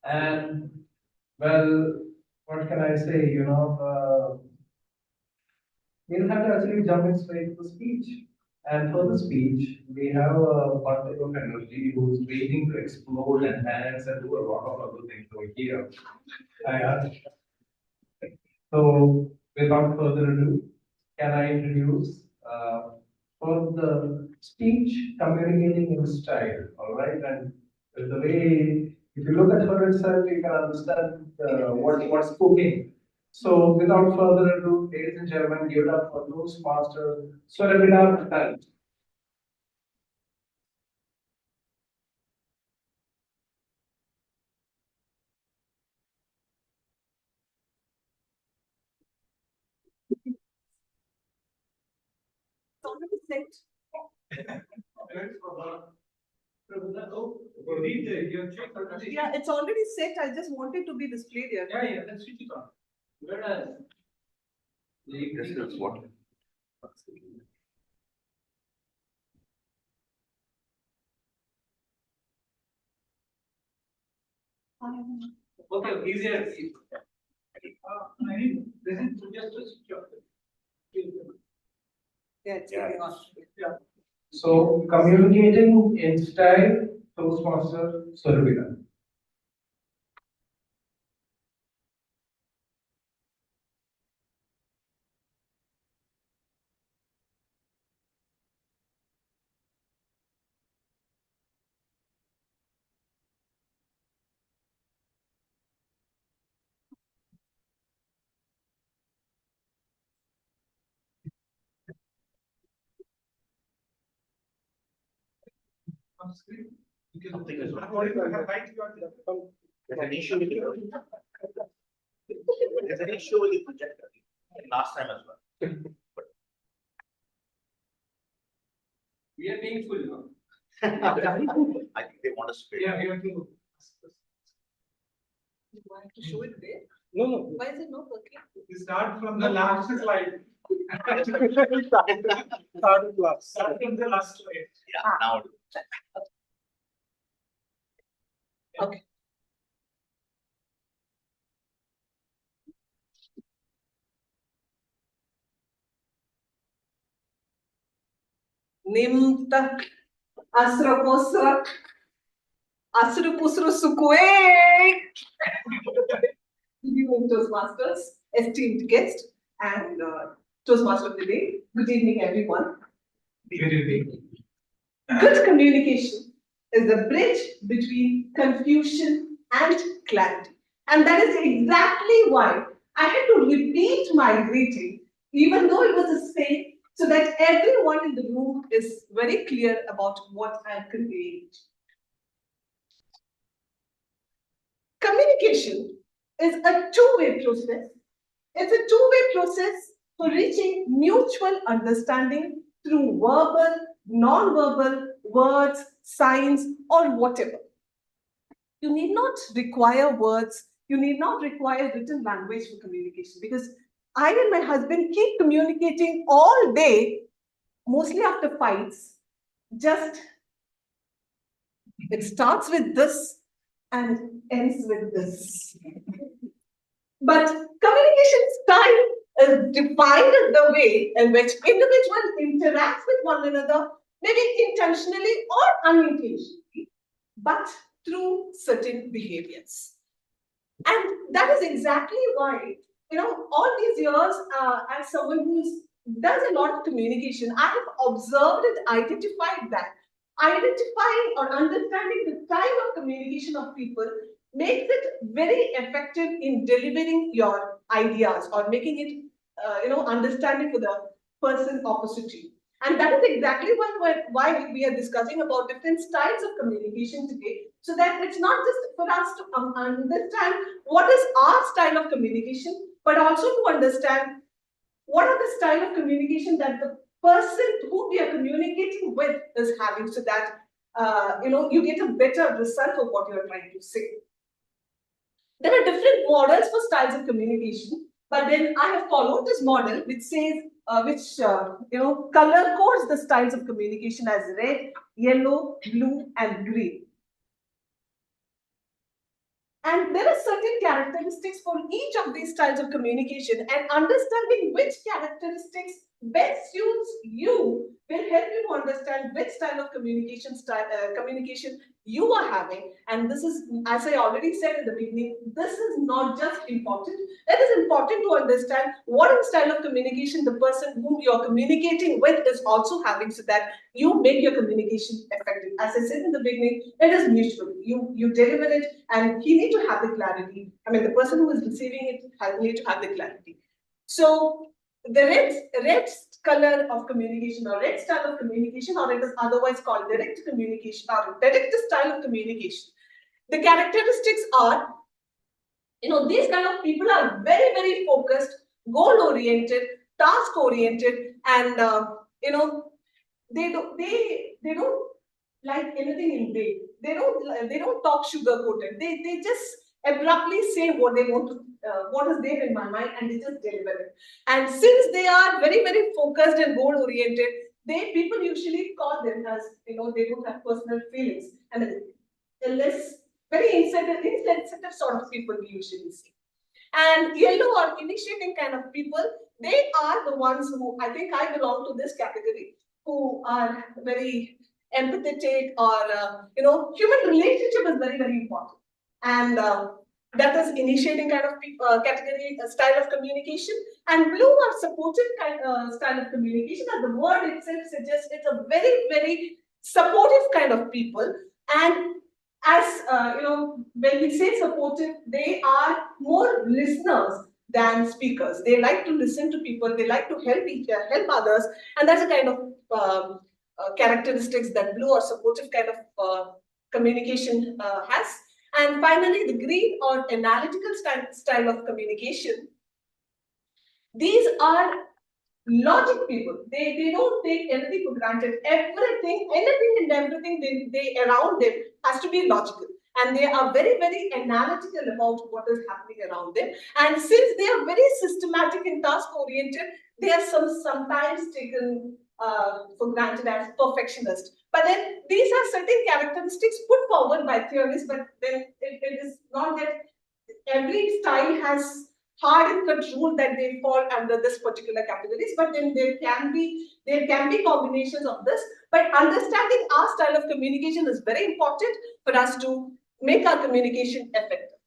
And well, what can I say, we'll have to actually jump in straight to the speech. And for the speech, we have a bundle of energy who's waiting to explode and dance and do a lot of other things over here. So without further ado, can I introduce for the speech communicating in style, all right? And the way, if you look at her itself, you can understand what's cooking. So without further ado, ladies and gentlemen, give it up for Toastmaster Swarabina Patel. Yeah, it's already set. I just want it to be displayed here. Yeah, let's switch it on. Whereas This is what? okay, easier. This is just a secure. Yeah, it's going on. Yeah. So communicating in style, Toastmaster Swarabina. Something is wrong. There's an issue with the There's an issue with the projector. Last time as well. We are being full now. I think they want us to pay. Yeah, we have to. You want to show it there? No. Why is it not working? We start from the last slide. Start with last. Start from the last slide. Yeah, now. Okay. Nimta Asrakosra Asrapusra Sukwe. You Toastmasters, esteemed guest, and Toastmaster of the day. Good evening, everyone. Good evening. Good communication is the bridge between confusion and clarity. And that is exactly why I had to repeat my greeting, even though it was the same, so that everyone in the room is very clear about what I'm conveying. Communication is a two-way process. It's a two-way process for reaching mutual understanding through verbal, non-verbal, words, signs, or whatever. You need not require words, you need not require written language for communication, because I and my husband keep communicating all day, mostly after fights. Just, it starts with this and ends with this. But communication style is defined as the way in which individuals interact with one another, maybe intentionally or unintentionally, but through certain behaviors. And that is exactly why, all these years, as someone who does a lot of communication, I have observed and identified that identifying or understanding the style of communication of people makes it very effective in delivering your ideas or making it, understanding for the person opposite you. And that is exactly why we are discussing about different styles of communication today, so that it's not just for us to understand what is our style of communication, but also to understand what are the style of communication that the person who we are communicating with is having, so that you get a better result of what you are trying to say. There are different models for styles of communication, but then I have followed this model which says, color codes the styles of communication as red, yellow, blue, and green. And there are certain characteristics for each of these styles of communication, and understanding which characteristics best suits you will help you to understand which style of communication you are having. And this is, as I already said in the beginning, this is not just important. It is important to understand what style of communication the person whom you are communicating with is also having, so that you make your communication effective. As I said in the beginning, it is mutual. You deliver it, and he need to have the clarity. I mean, the person who is receiving it need to have the clarity. So the red color of communication, or red style of communication, or it is otherwise called direct communication or direct style of communication. The characteristics are, these kind of people are very, very focused, goal oriented, task oriented, and they don't like anything in vain. They don't talk sugar coated. They just abruptly say what they want to, what is there in my mind, and they just deliver it. And since they are very, very focused and goal oriented, people usually call them as, they don't have personal feelings, and less very insensitive sort of people we usually see. And yellow or initiating kind of people, they are the ones who, I think I belong to this category, who are very empathetic, or human relationship is very, very important. And that is initiating kind of category, style of communication. And blue or supportive style of communication, as the word itself suggests, it's a very, very supportive kind of people. And as when we say supportive, they are more listeners than speakers. They like to listen to people. They like to help others, and that's the kind of characteristics that blue or supportive kind of communication has. And finally, the green or analytical style of communication. These are logic people. They don't take anything for granted. Anything and everything they around them has to be logical. And they are very, very analytical about what is happening around them. And since they are very systematic and task-oriented, they are sometimes taken for granted as perfectionist. But then these are certain characteristics put forward by theorists, but then it is not that every style has hard and cut rule that they fall under this particular categories, but then there can be combinations of this. But understanding our style of communication is very important for us to make our communication effective.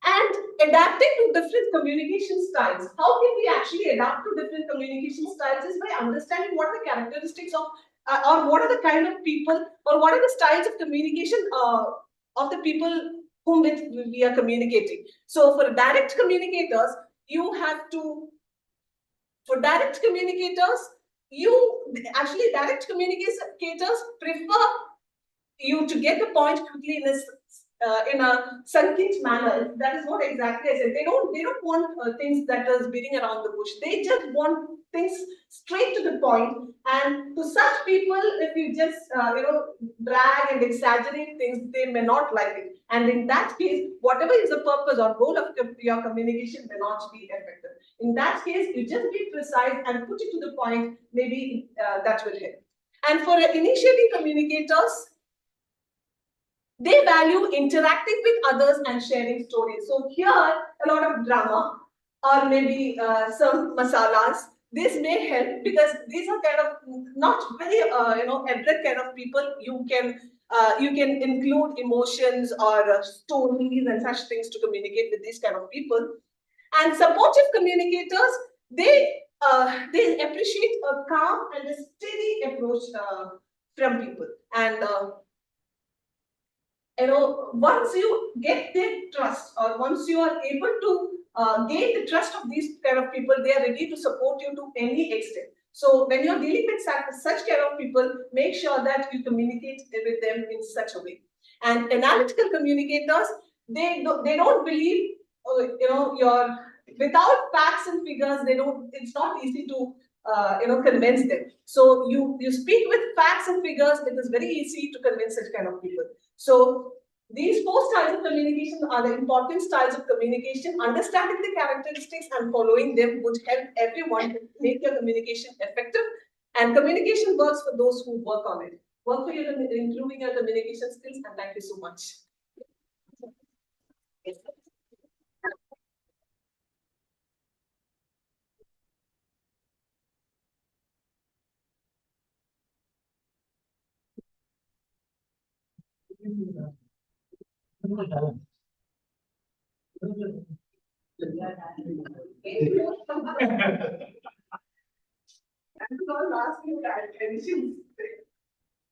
And adapting to different communication styles. How can we actually adapt to different communication styles is by understanding what are the characteristics of, or what are the kind of people, or what are the styles of communication of the people whom we are communicating. So for direct communicators, direct communicators prefer you to get the point quickly in a succinct manner. That is what exactly I said. They don't want things that is beating around the bush. They just want things straight to the point. And to such people, if you just drag and exaggerate things, they may not like it. And in that case, whatever is the purpose or goal of your communication may not be effective. In that case, you just be precise and put it to the point. Maybe that will help. And for initiating communicators, They value interacting with others and sharing stories. So here, a lot of drama or maybe some masalas. This may help because these are kind of not very abstract kind of people. You can include emotions or stories and such things to communicate with these kind of people. And supportive communicators, they appreciate a calm and a steady approach from people. And once you get their trust, or once you are able to gain the trust of these kind of people, they are ready to support you to any extent. So when you're dealing with such kind of people, make sure that you communicate with them in such a way. And analytical communicators, they don't believe, your without facts and figures, it's not easy to convince them. So you speak with facts and figures, it is very easy to convince such kind of people. So these 4 styles of communication are the important styles of communication. Understanding the characteristics and following them would help everyone to make your communication effective. And communication works for those who work on it. Work for improving your communication skills, and thank you so much.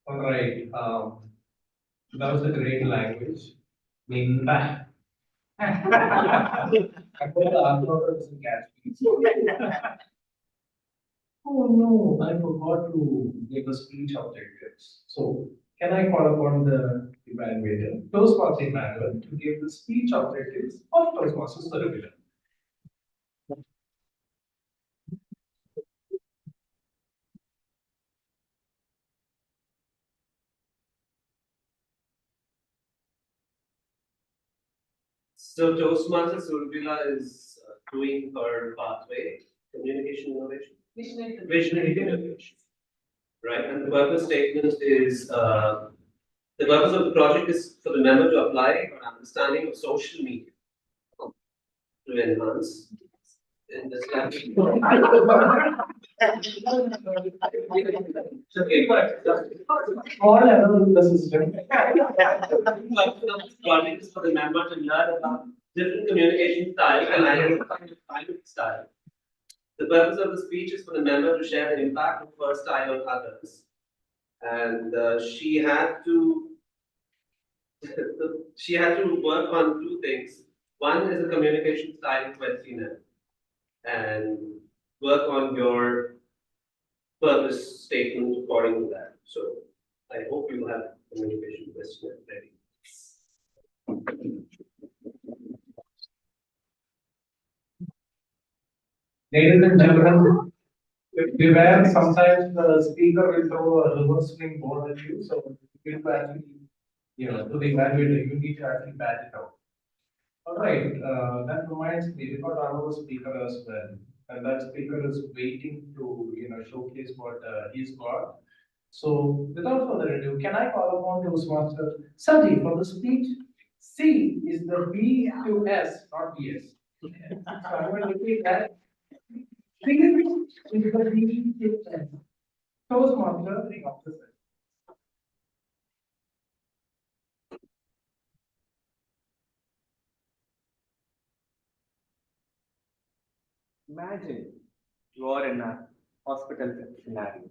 All right, that was a great language. Minda. I thought the answer doesn't catch me. Oh no, I forgot to give a speech objectives. So can I call upon the evaluator, Toastmaster Emmanuel, to give the speech objectives of Toastmasters curriculum? So Toastmasters Urmila is doing her pathway, communication innovation. Visionary innovation. Right, and the purpose statement is, the purpose of the project is for the member to apply an understanding of social media to enhance in this All around the system. The project is for the member to learn about different communication styles and identify the private style. The purpose of the speech is for the member to share the impact of her style on others. And she had to work on 2 things. One is a communication style questionnaire, and work on your purpose statement according to that. So I hope you have a communication questionnaire ready. Ladies and gentlemen, beware, sometimes the speaker will throw a reverse swing board at you, so you need to actually, to the evaluator, you need to actually bat it out. All right, that reminds me, we got another speaker as well, and that speaker is waiting to, showcase what he's got. So without further ado, can I call upon Toastmaster Sandeep for the speech? C is the B to S, not BS. So I'm going to repeat that. C is the B to S. Toastmaster of the set. Imagine you are in a hospital scenario.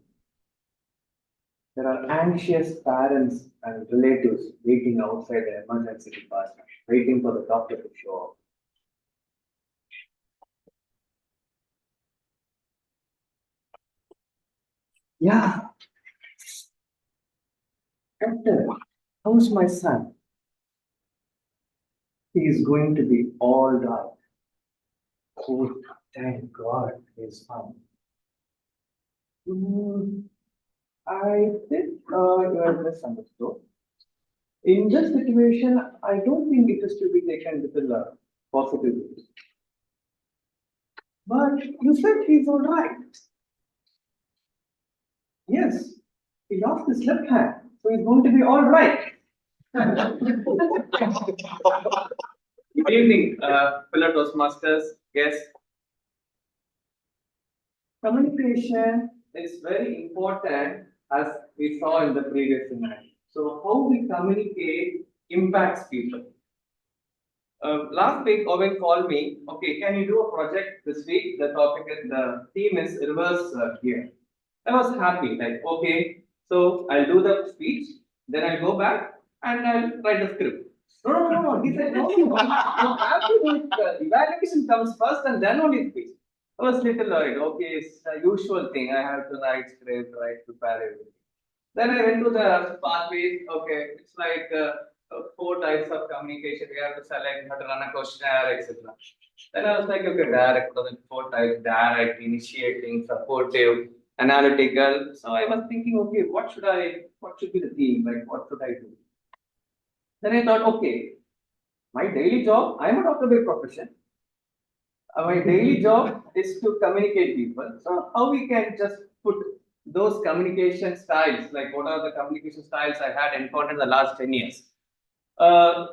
There are anxious parents and relatives waiting outside the emergency department, waiting for the doctor to show up. Yeah. Doctor, how's my son? He is going to be all right. Oh, thank God he's fine. I think you have misunderstood. In this situation, I don't think it is to be taken with a positive way. But you said he's all right. Yes, he lost his left hand, so he's going to be all right. Good evening, fellow Toastmasters, guests. Communication is very important as we saw in the previous scenario. So how we communicate impacts people. Last week, Owen called me, okay, can you do a project this week? The theme is reverse gear. I was happy, like, okay, so I'll do the speech, then I'll go back and I'll write the script. No. He said, no, you have to do it. Evaluation comes first and then only speech. I was little worried, okay, it's the usual thing. I have to write script, prepare everything. Then I went to the pathways, okay, it's like 4 types of communication. We have to select, we have to run a questionnaire, etc. Then I was like, okay, direct, 4 types, direct, initiating, supportive, analytical. So I was thinking, okay, what should be the theme? Like, what should I do? Then I thought, okay, my daily job, I'm a doctor by profession. My daily job is to communicate people. So how we can just put those communication styles, like what are the communication styles I had encountered in the last 10 years? My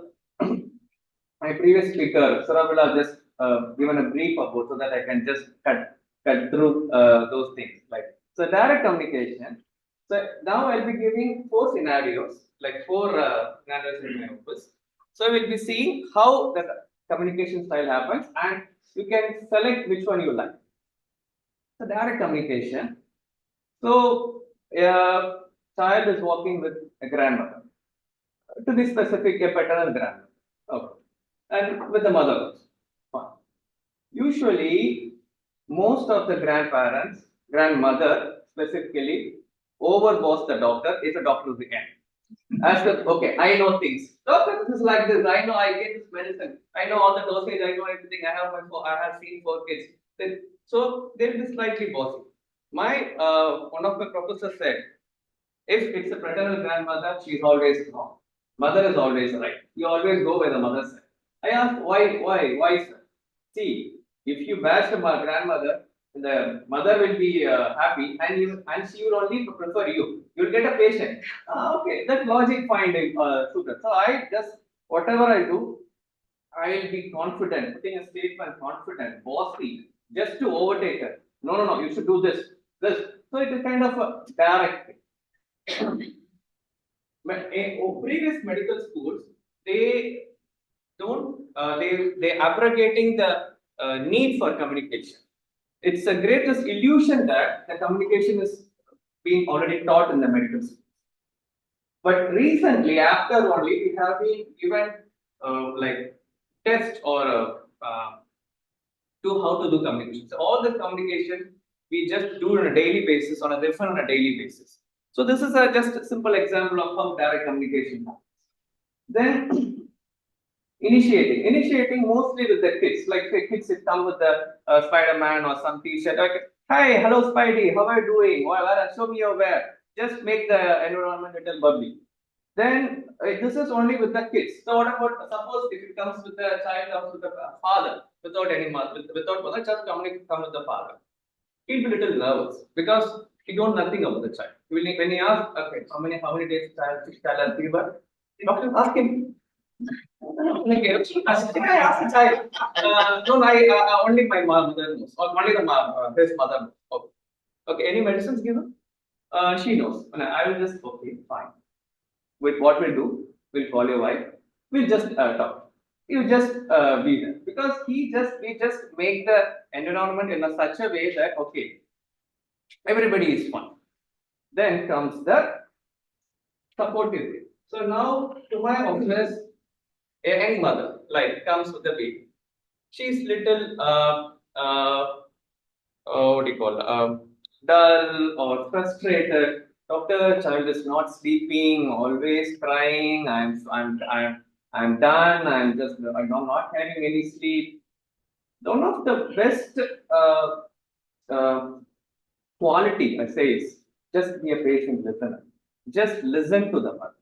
previous speaker, Sarabala, just given a brief about so that I can just cut through those things. Like, so direct communication. So now I'll be giving 4 scenarios, like 4 scenarios in my office. So we'll be seeing how the communication style happens and you can select which one you like. So direct communication. So a child is walking with a grandmother. To be specific, a paternal grandmother. Okay. And with the mother. Fine. Usually, most of the grandmother specifically, overboss the doctor if the doctor is the end. As the, okay, I know things. Doctor, this is like this. I know I get this medicine. I know all the dosage. I know everything. I have seen 4 kids. So they'll be slightly bossy. My one of my professors said, if it's a paternal grandmother, she's always wrong. Mother is always right. You always go by the mother's side. I asked why, sir? See, if you bash the grandmother, the mother will be happy, and she will only prefer you. You'll get a patient. Okay, that logic finding suited. So I just whatever I do, I will be confident, putting a statement confident, bossy, just to overtake her. No, you should do this. So it is kind of a direct thing. Previous medical schools, they don't, they abrogating the need for communication. It's a greatest illusion that the communication is being already taught in the medical school. But recently, after only, we have been given like test or to how to do communication. So all the communication we just do on a daily basis, on a daily basis. So this is just a simple example of how direct communication happens. Then initiating mostly with the kids, like the kids that come with the Spider-Man or some T-shirt. Like, hi, hello Spidey, how are you doing? Show me your wear. Just make the environment a little bubbly. Then this is only with the kids. So what about suppose if it comes with the child comes with the father without any mother, without mother, just come with the father. He'll be a little nervous because he don't know nothing about the child. When he asks, okay, how many days child has fever? Doctor, ask him. Okay, I ask the child. No, only my mother knows, or only his mother knows. Okay, any medicines given? She knows. I will just okay, fine. With what we'll do, we'll call your wife. We'll just talk. You just be there because we just make the environment in such a way that okay, everybody is fun. Then comes the supportive way. So now to my office, a young mother like comes with the baby. She's little what do you call dull or frustrated. Doctor, child is not sleeping, always crying. I'm done. I'm not having any sleep. One of the best quality I say is just be a patient listener. Just listen to the mother.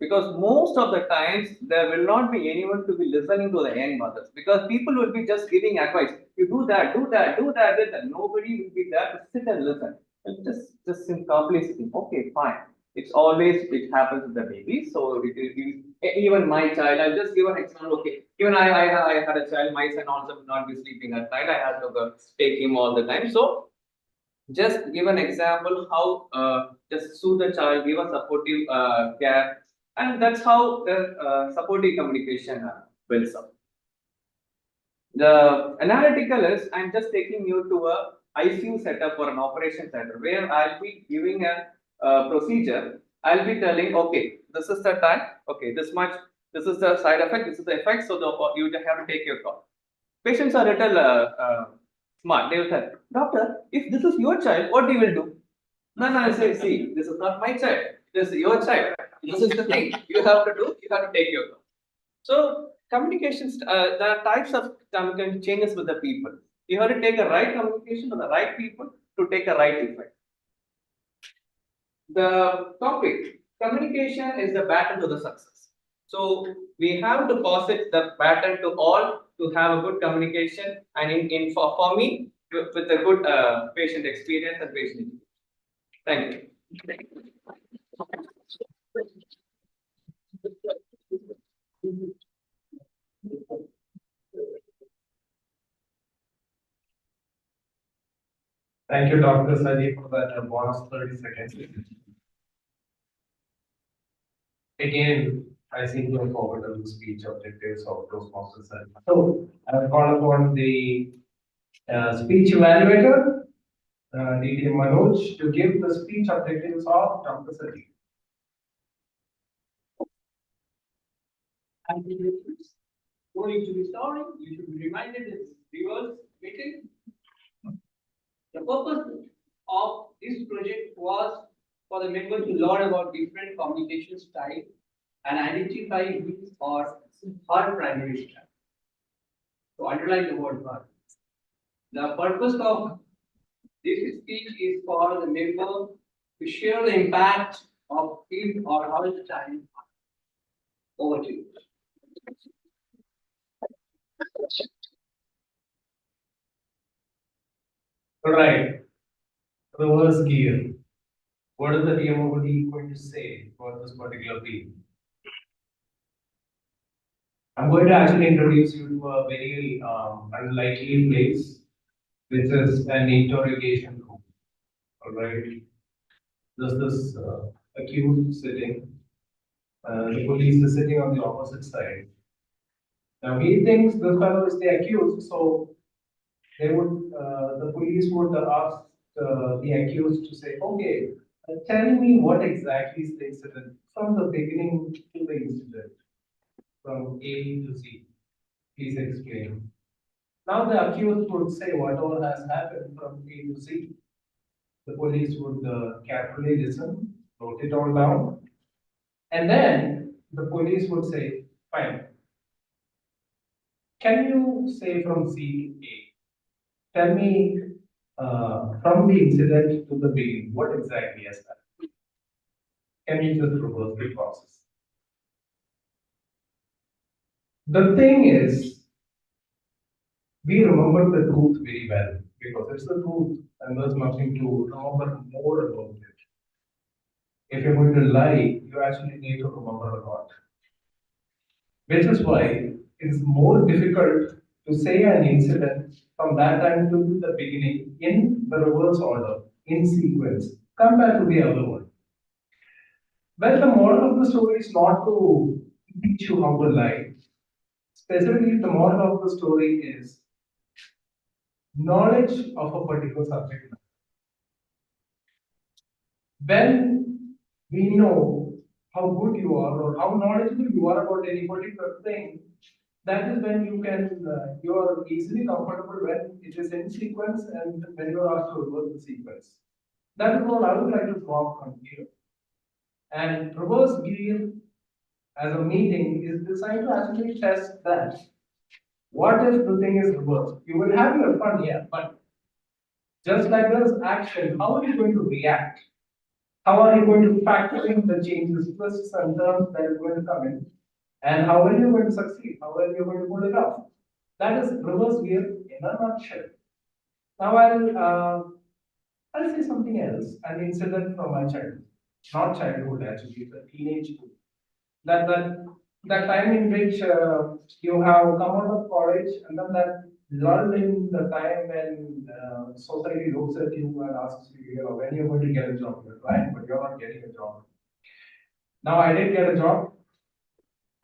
Because most of the times there will not be anyone to be listening to the young mothers because people will be just giving advice. You do that. Nobody will be there to sit and listen. And just in complete sitting. Okay, fine. It's always, it happens with the baby. So even my child, I'll just give an example. Okay, even I had a child, my son also would not be sleeping at night. I had to go take him all the time. So just give an example how just soothe the child, give a supportive care, and that's how the supportive communication builds up. The analytical is I'm just taking you to a ICU setup or an operation center where I'll be giving a procedure. I'll be telling, okay, this is the time, okay, this much, this is the side effect, this is the effect, so you just have to take your call. Patients are little smart. They will say, doctor, if this is your child, what you will do? No, I say, see, this is not my child. This is your child. This is the thing you have to do. You have to take your call. So communications, there are types of communication changes with the people. You have to take a right communication with the right people to take a right effect. The topic, communication is the baton to the success. So we have to pass it the baton to all to have a good communication and for me with a good patient experience and patient education. Thank you. Thank you, Dr. Sadi, for that bonus 30 seconds. Again, I seem to have forgotten the speech objectives of Toastmasters. So I will call upon the speech evaluator, DTM Manoj, to give the speech objectives of Dr. Sadi. And going to be starting, you should be reminded this reverse meeting. The purpose of this project was for the members to learn about different communication styles and identify which are her primary style. So underline the word her. The purpose of this speech is for the member to share the impact of his or her style. Over to you. All right. Reverse gear. What is the TMOD going to say for this particular theme? I'm going to actually introduce you to a very unlikely place, which is an interrogation room. All right. There's this accused sitting. The police is sitting on the opposite side. Now he thinks this fellow is the accused, so the police would ask the accused to say, okay, tell me what exactly is the incident from the beginning to the incident, from A to Z. Please explain. Now the accused would say whatever has happened from A to Z. The police would carefully listen, note it all down, and then the police would say, fine. Can you say from Z to A? Tell me from the incident to the beginning, what exactly has happened? Can you just reverse the process? The thing is, we remember the truth very well because it's the truth and there's nothing to remember more about it. If you're going to lie, you actually need to remember a lot. Which is why it's more difficult to say an incident from that time to the beginning in the reverse order, in sequence, compared to the other one. Well, the moral of the story is not to teach you how to lie. Specifically, the moral of the story is knowledge of a particular subject matter. When we know how good you are or how knowledgeable you are about any particular thing, that is when you are easily comfortable when it is in sequence and when you are asked to reverse the sequence. That is what I would like to draw from here. And reverse gear as a meeting is designed to actually test that. What if the thing is reversed? You will have your fun, yeah, but just like there's action, how are you going to react? How are you going to factor in the changes, twists and turns that is going to come in? And how are you going to succeed? How are you going to pull it off? That is reverse gear in a nutshell. Now I'll say something else, an incident from my childhood. not childhood actually, the teenage. That time in which you have come out of college, and then that lull in the time when society looks at you and asks you, when you're going to get a job. You're trying, but you're not getting a job. Now I did get a job,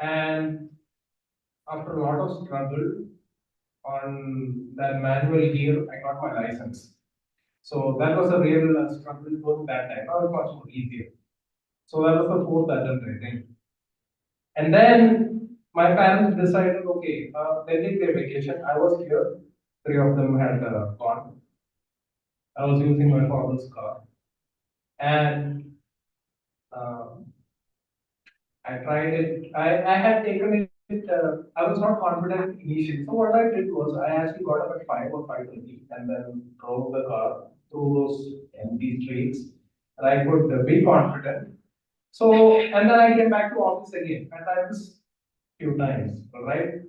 and after a lot of struggle on that manual gear, I got my license. So that was a real struggle for that time. Now it's much more easier. So that was the fourth attempt, I think. And then my parents decided, okay, they take their vacation. I was here. Three of them had gone. I was using my father's car. And I tried it. I had taken it. I was not confident initially. So what I did was I actually got up at 5 or 5:30 and then drove the car through those empty streets. And I could be confident. So, and then I came back to office again. And I was few times, all right?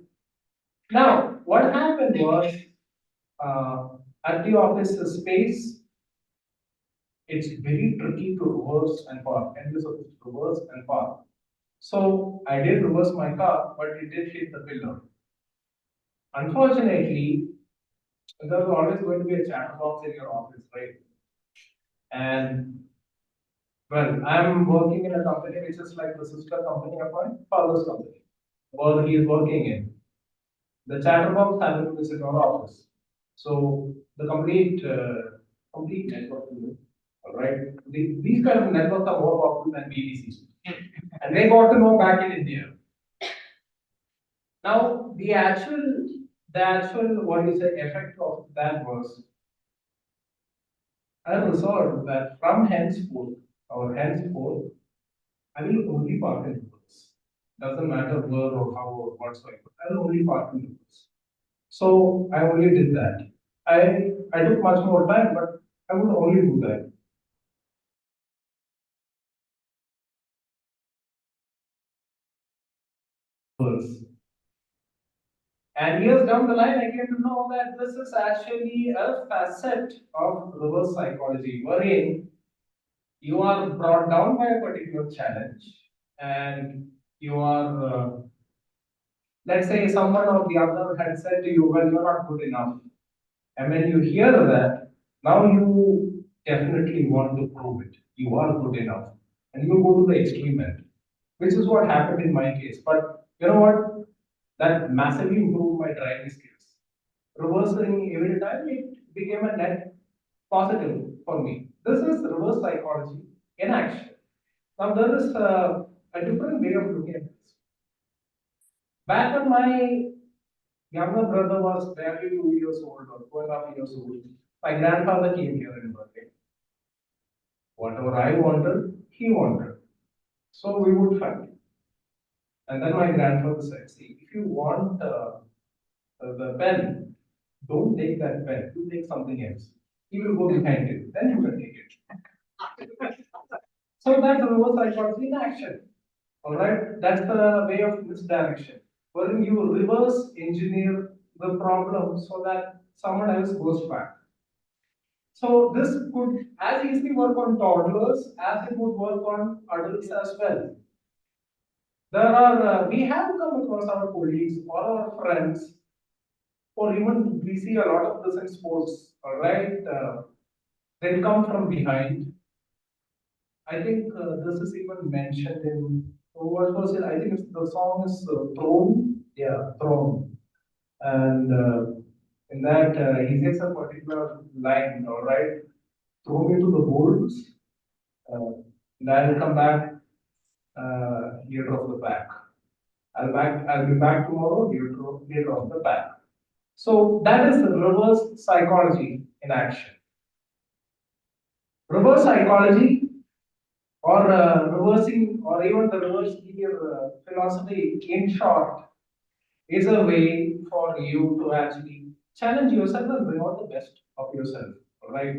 Now, what happened was, at the office space, it's very tricky to reverse and park, and you're supposed to reverse and park. So I did reverse my car, but it did hit the pillar. Unfortunately, there's always going to be a chatterbox in your office, right? And well, I'm working in a company which is like the sister company of my father's company, or he is working in. The chatterbox happened to visit our office. So the complete network, all right? These kind of networks are more powerful than BBC. And they got to know back in India. Now, the actual, what you say, effect of that was, I resolved that from henceforth, I will only park in reverse. Doesn't matter where or how or whatsoever. I will only park in reverse. So I only did that. I took much more time, but I would only do that. And years down the line, I came to know that this is actually a facet of reverse psychology, wherein you are brought down by a particular challenge, and you are, let's say, someone or the other had said to you, well, you're not good enough. And when you hear that, now you definitely want to prove it. You are good enough. And you go to the extreme end, which is what happened in my case. But you know what? That massively improved my driving skills. Reversing every time, it became a net positive for me. This is reverse psychology in action. Now, there is a different way of looking at this. Back when my younger brother was barely 2 years old or 2.5 years old, my grandfather came here in Berlin. Whatever I wanted, he wanted. So we would fight. And then my grandfather said, see, if you want the pen, don't take that pen, you take something else. He will go behind it, then you can take it. So that's reverse psychology in action. Alright, that's the way of misdirection. Wherein you reverse engineer the problem so that someone else goes back. So this could as easily work on toddlers as it would work on adults as well. There are, we have come across our colleagues or our friends, or even we see a lot of this in sports, alright, they come from behind. I think this is even mentioned in, what was it? I think it's, the song is Throne. Yeah, Throne. And in that, he says a particular line, alright, throw me to the wolves, and I'll come back leader of the pack. I'll be back tomorrow, leader of the pack. So that is the reverse psychology in action. Reverse psychology or reversing or even the reverse gear philosophy in short is a way for you to actually challenge yourself and bring out the best of yourself. Right?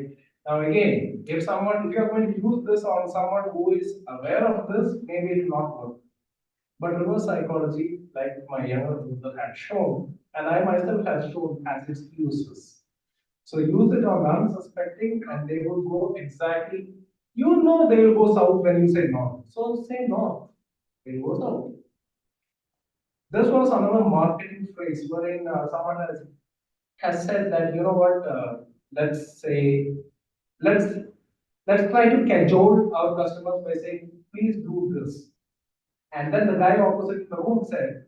Now again, if you are going to use this on someone who is aware of this, maybe it will not work. But reverse psychology, like my younger brother had shown, and I myself have shown, has its uses. So use it on unsuspecting, and they would go exactly you know they will go south when you say north. So say north, they will go south. This was another marketing phrase wherein someone has said that, you know what, let's say, let's let's try to cajole our customers by saying, please do this. And then the guy opposite in the room said,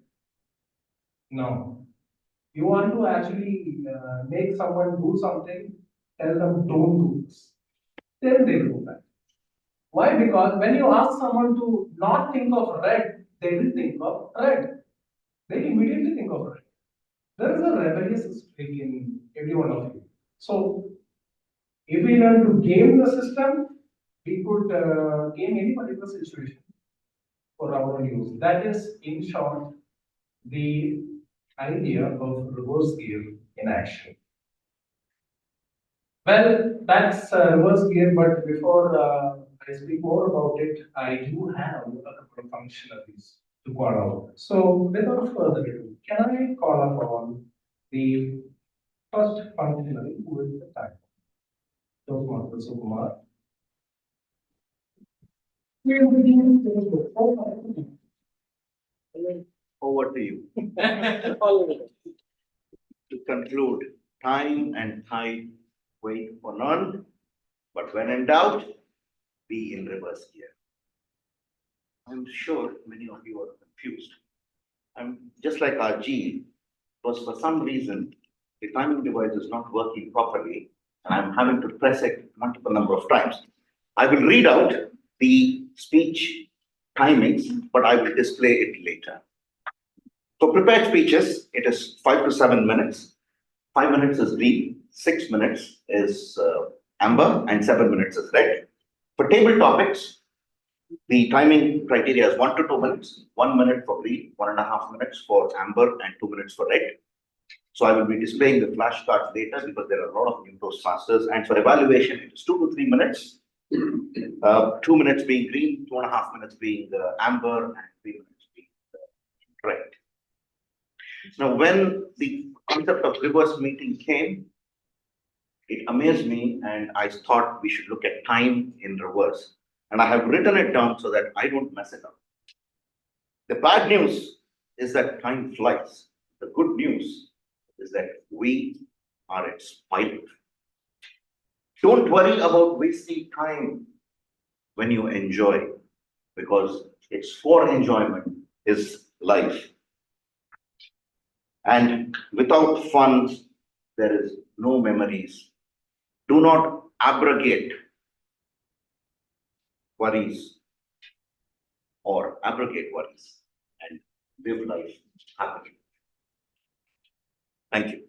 no, you want to actually make someone do something, tell them don't do this. Then they will do that. Why? Because when you ask someone to not think of red, they will think of red. They immediately think of red. There is a rebellious streak in every one of you. So, if we learn to game the system, we could game any particular situation for our own use. That is, in short, the idea of reverse gear in action. Well, that's reverse gear, but before I speak more about it, I do have a couple of functionalities to call out. So, without further ado, can I call upon the first functionality who is the time? Toastmasters Sukumar. Over to you. To conclude, time and tide wait for none, but when in doubt, be in reverse gear. I'm sure many of you are confused. I'm just like RG, because for some reason, the timing device is not working properly, and I'm having to press it multiple number of times. I will read out the speech timings, but I will display it later. So prepared speeches, it is 5 to 7 minutes. 5 minutes is green, 6 minutes is amber, and 7 minutes is red. For table topics, the timing criteria is 1 to 2 minutes, 1 minute for green, 1.5 minutes for amber, and 2 minutes for red. So I will be displaying the flashcards later because there are a lot of new Toastmasters. And for evaluation, it is 2 to 3 minutes. 2 minutes being green, 2.5 minutes being amber, and 3 minutes being red. Now, when the concept of reverse meeting came, it amazed me, and I thought we should look at time in reverse. And I have written it down so that I don't mess it up. The bad news is that time flies. The good news is that we are its pilot. Don't worry about wasting time when you enjoy, because it's for enjoyment is life. And without fun, there is no memories. Do not abrogate worries or abrogate worries and live life happily. Thank you.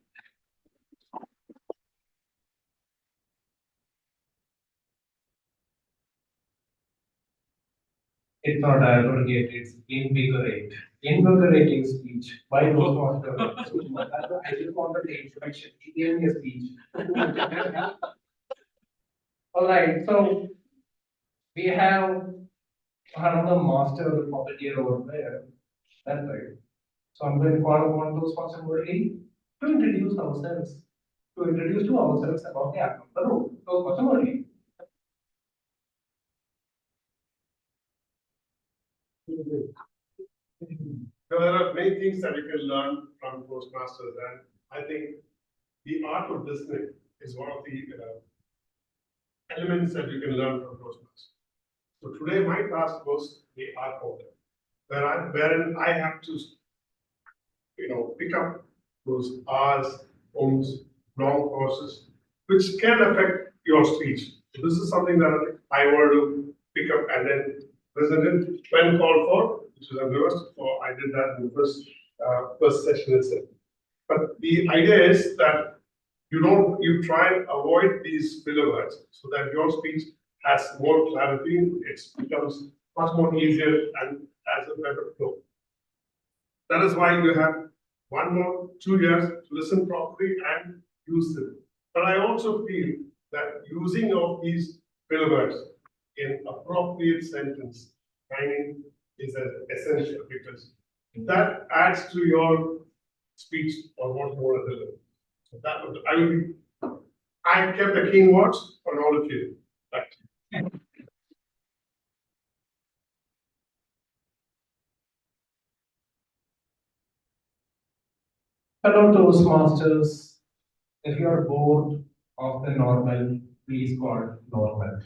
It's not abrogate, it's invigorate. Invigorating speech by Toastmaster. I just wanted the introduction. He gave me a speech. All right, so we have another master puppeteer over there. That's right. So I'm going to call upon Toastmaster Murali to introduce ourselves. To introduce to ourselves about the act of the room. Toastmaster Murali. There are many things that you can learn from Toastmasters, and I think the art of listening is one of the elements that you can learn from Toastmasters. So today my task was the art order, wherein I have to, pick up those R's, O's, long pauses, which can affect your speech. So this is something that I want to pick up and then present it when called for, which is a reverse. So I did that in the first session itself. But the idea is that you try and avoid these filler words so that your speech has more clarity, it becomes much more easier and has a better flow. That is why you have 1 more 2 years to listen properly and use them. But I also feel that using of these filler words in appropriate sentence timing is essential, because that adds to your speech or what more to deliver. So that I kept a keen watch on all of you. Right. Fellow Toastmasters, if you are bored of the normal, please call normal.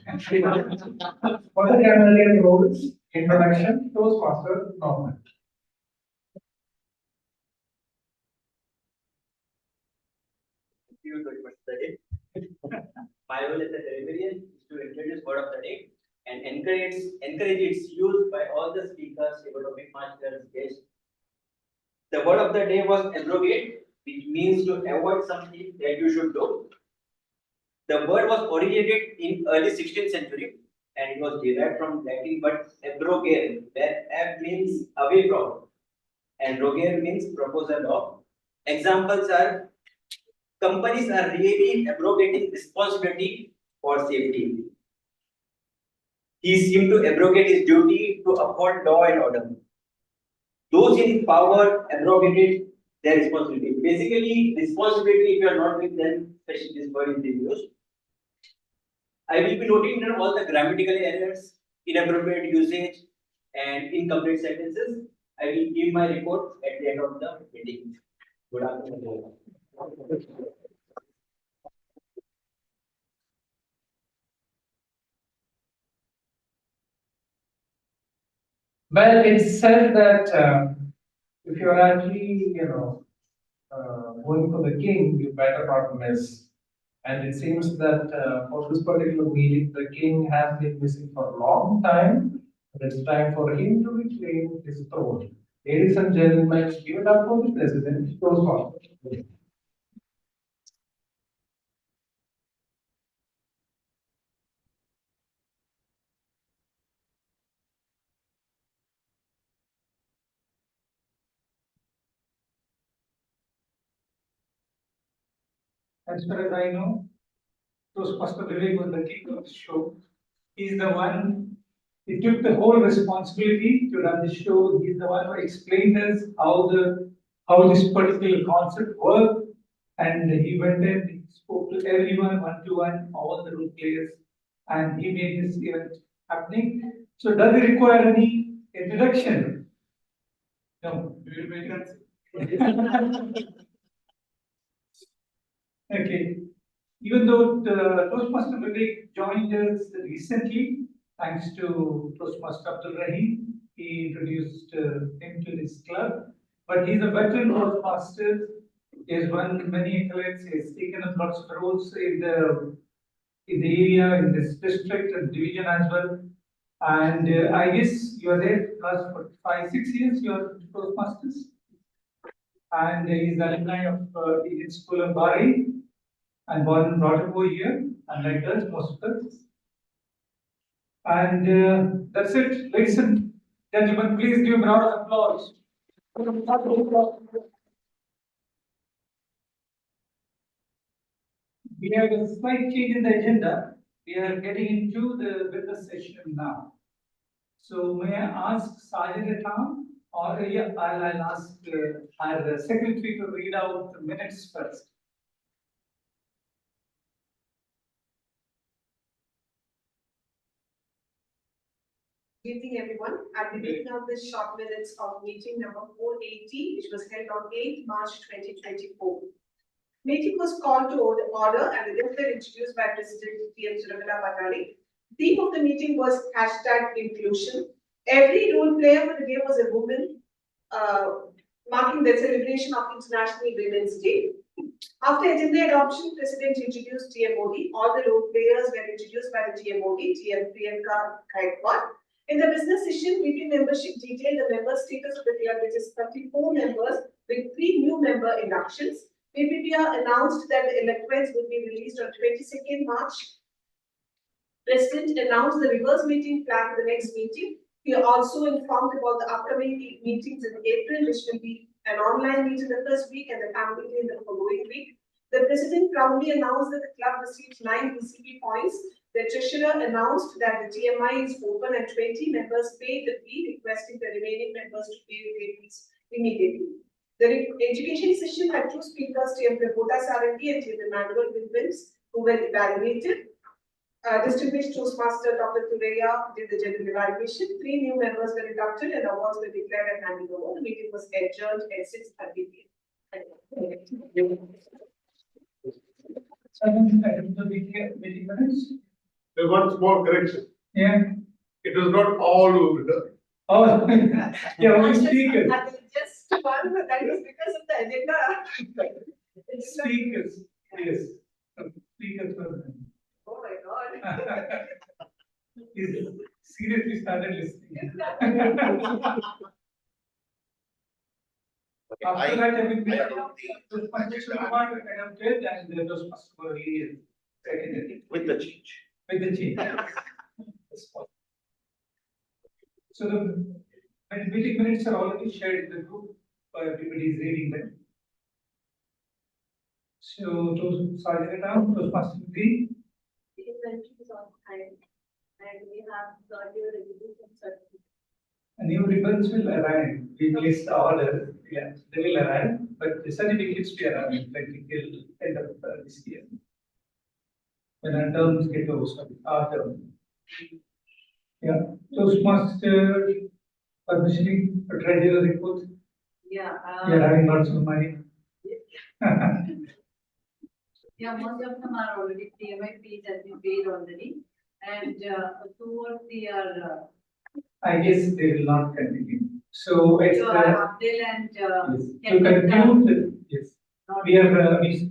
For the Canadian rules, introduction, Toastmaster, normal. My role as a librarian is to introduce word of the day and encourage its use by all the speakers, topic masters, guests. The word of the day was abrogate, which means to avoid something that you should do. The word was originated in early 16th century and it was derived from Latin word abrogare, where ab means away from and rogare means proposal of. Examples are companies are really abrogating responsibility for safety. He seemed to abrogate his duty to uphold law and order. Those in power abrogated their responsibility. Basically, responsibility, if you are not with them, especially this word is being used. I will be noting down all the grammatical errors, inappropriate usage, and incomplete sentences. I will give my report at the end of the meeting. Good afternoon. Well, it's said that if you're actually, going for the king, you better not miss. And it seems that for this particular meeting, the king has been missing for a long time. But it's time for him to reclaim his throne. Ladies and gentlemen, give it up for the president. Toastmasters. As far as I know, Toastmaster Vivek was the king of the show. He's the one, he took the whole responsibility to run the show. He's the one who explained us how this particular concept worked. And he went and he spoke to everyone one to one, all the role players, and he made this event happening. So does it require any introduction? No. Okay. Even though Toastmaster Vivek joined us recently, thanks to Toastmaster Abdul Rahim, he introduced him to this club. But he's a veteran Toastmaster. He has won many accolades. He has taken up lots of roles in the area, in this district and division as well. And I guess you are there last for 5-6 years. You are Toastmasters, and he's alumni of Indian School of Bahrain and born and brought up over here, and like us, most of us. And that's it, ladies and gentlemen. Please give a round of applause. We have a slight change in the agenda. We are getting into the business session now. So may I ask Sajid Khan, or I'll ask our secretary to read out the minutes first. Good evening, everyone. I'll be reading out the short minutes of meeting number 480, which was held on 8 March 2024. Meeting was called to order and the guests were introduced by President T.M. Suravila Patari. Theme of the meeting was #inclusion. Every role player for the day was a woman, marking the celebration of International Women's Day. After agenda adoption, President introduced TMOD. All the role players were introduced by the TMOD, TM Priyanka Gaikwad. In the business session, VP membership detailed the member status of the club, which is 34 members with 3 new member inductions. VPPR announced that the electrons would be released on 22nd March. President announced the reverse meeting plan for the next meeting. He also informed about the upcoming meetings in April, which will be an online meeting the first week and the family meeting the following week. The president proudly announced that the club received 9 BCP points. The treasurer announced that the TMI is open and 20 members paid the fee, requesting the remaining members to pay the fees immediately. The education session had 2 speakers, TM Prabodha Sarangi and TM Emmanuel Wilkins, who were evaluated. Distinguished Toastmaster Dr. Thureya did the general evaluation. 3 new members were inducted and awards were declared and handed over. The meeting was adjourned at 6:30 p.m. Second item, the meeting minutes. There's one small correction. Yeah. It was not all over the. Oh, yeah, only speakers. Just one, that is because of the agenda. Speakers, yes. Speakers were. Oh my God. He's seriously started listening. After that, everything. Those questions were adopted and those must be seconded. With the change. With the change. So the meeting minutes are already shared in the group, everybody is reading them. So to start it out, those must be. The inventory is on time, and we have got your resolution certificate. New ribbons will arrive, we place the order, yeah, they will arrive, but the certificates will arrive till end of this year. When our terms get over, sorry, our term. Yeah, Toastmaster, Padmashri, treasurer report, Yeah. we are having lots of money. Yeah, most of them are already PMI fees has been paid already, and towards the I guess they will not continue. So it's Abdel and yes. To conclude, yes, we are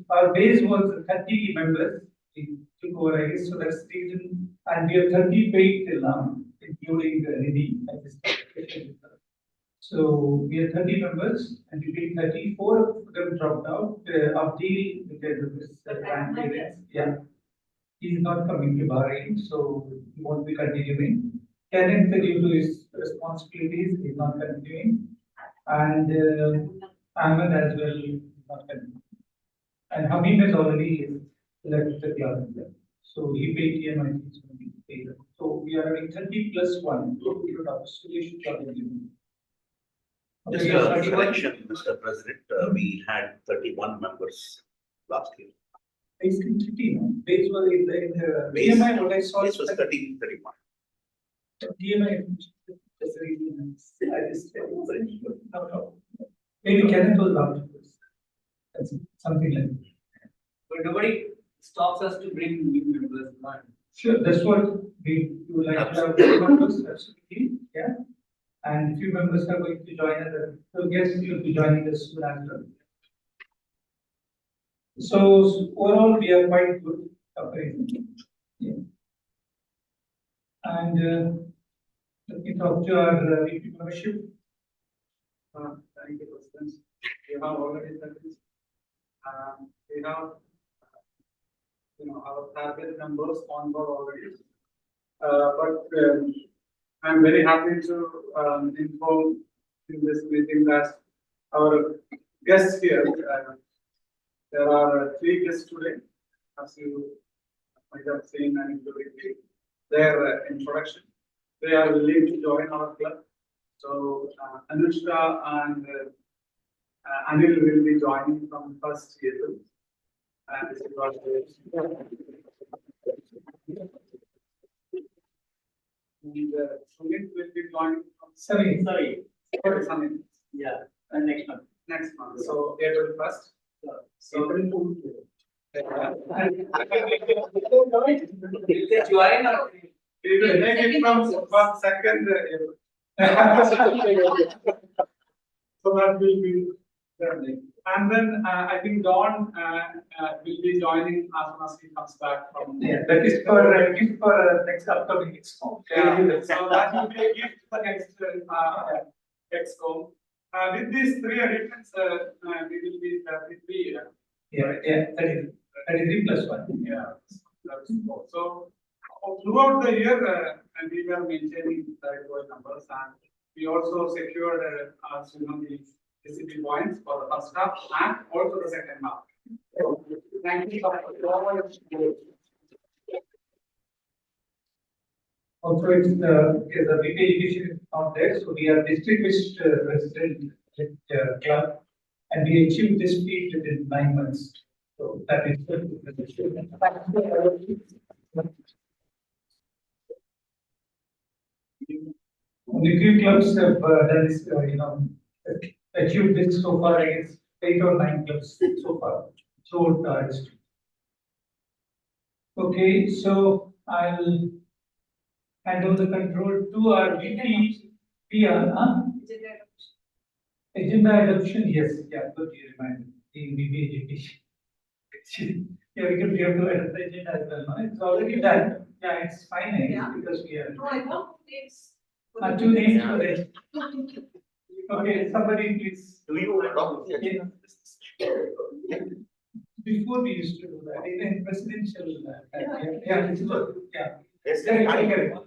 our base was 30 members. We took over, I guess, so that's the reason, and we have 30 paid till now, including the Nidhi and this. So we have 30 members and we paid 34 of them dropped out. Abdil, because of his grandparents, yeah. He's not coming to Bahrain, so he won't be continuing. Kenneth, due to his responsibilities, is not continuing. And Ahmed as well is not continuing. And Habib has already left the club. So he paid TMI fees when he paid. So we are having 30 plus 1. So we should continue. Just a correction, Mr. President, we had 31 members last year. Basically 30, no? Base was in the Base- TMI, what I saw. This was 31. TMI, that's the reason I just said, no. Maybe Kenneth was afterwards. That's something like that. But nobody stops us to bring new members on. Sure, that's what we would like to have members, absolutely, yeah. And few members are going to join us, so guess you'll be joining us soon as well. So overall, we are quite good company. Yeah. And let me talk to our VP membership. Thank you, President. We have already done this. We have, our target numbers on board already. But I'm very happy to inform in this meeting that our guests here, there are 3 guests today, as you might have seen and including their introduction. They are willing to join our club. So Anushka and Anil will be joining from 1st April. And this is what Sumit will be joining from Sorry. Summit. Yeah, and next month. Next month. So April 1st. So we will make it from 2nd April. So that will be learning. And then I think Dawn will be joining as soon as he comes back from. Yeah, that is for gift for next upcoming expo. Yeah, so that will be a gift for next exco. With these 3 additions, we will be 33. Yeah, 33 plus 1. Yeah, that's cool. So throughout the year, we were maintaining the numbers, and we also secured, as you know, the DCP points for the first half and also the second half. Thank you. Also, it's the VP education is not there, so we are district resident club, and we achieved this feat within 9 months. So that is good. Only few clubs have done this, achieved this so far, I guess. 8 or 9 clubs so far throughout our district. Okay, so I'll hand over the control to our VP PR. Agenda adoption, yes, yeah, good you remind the VP education. Yeah, because we have to adopt the agenda as well, no? It's already done. Yeah, it's fine, I guess, because we are. No, I want names. 2 names for it. Okay, somebody please. Do you adopt the agenda? Before we used to do that, in presidential, yeah, it's good, yeah. Yes, Correct.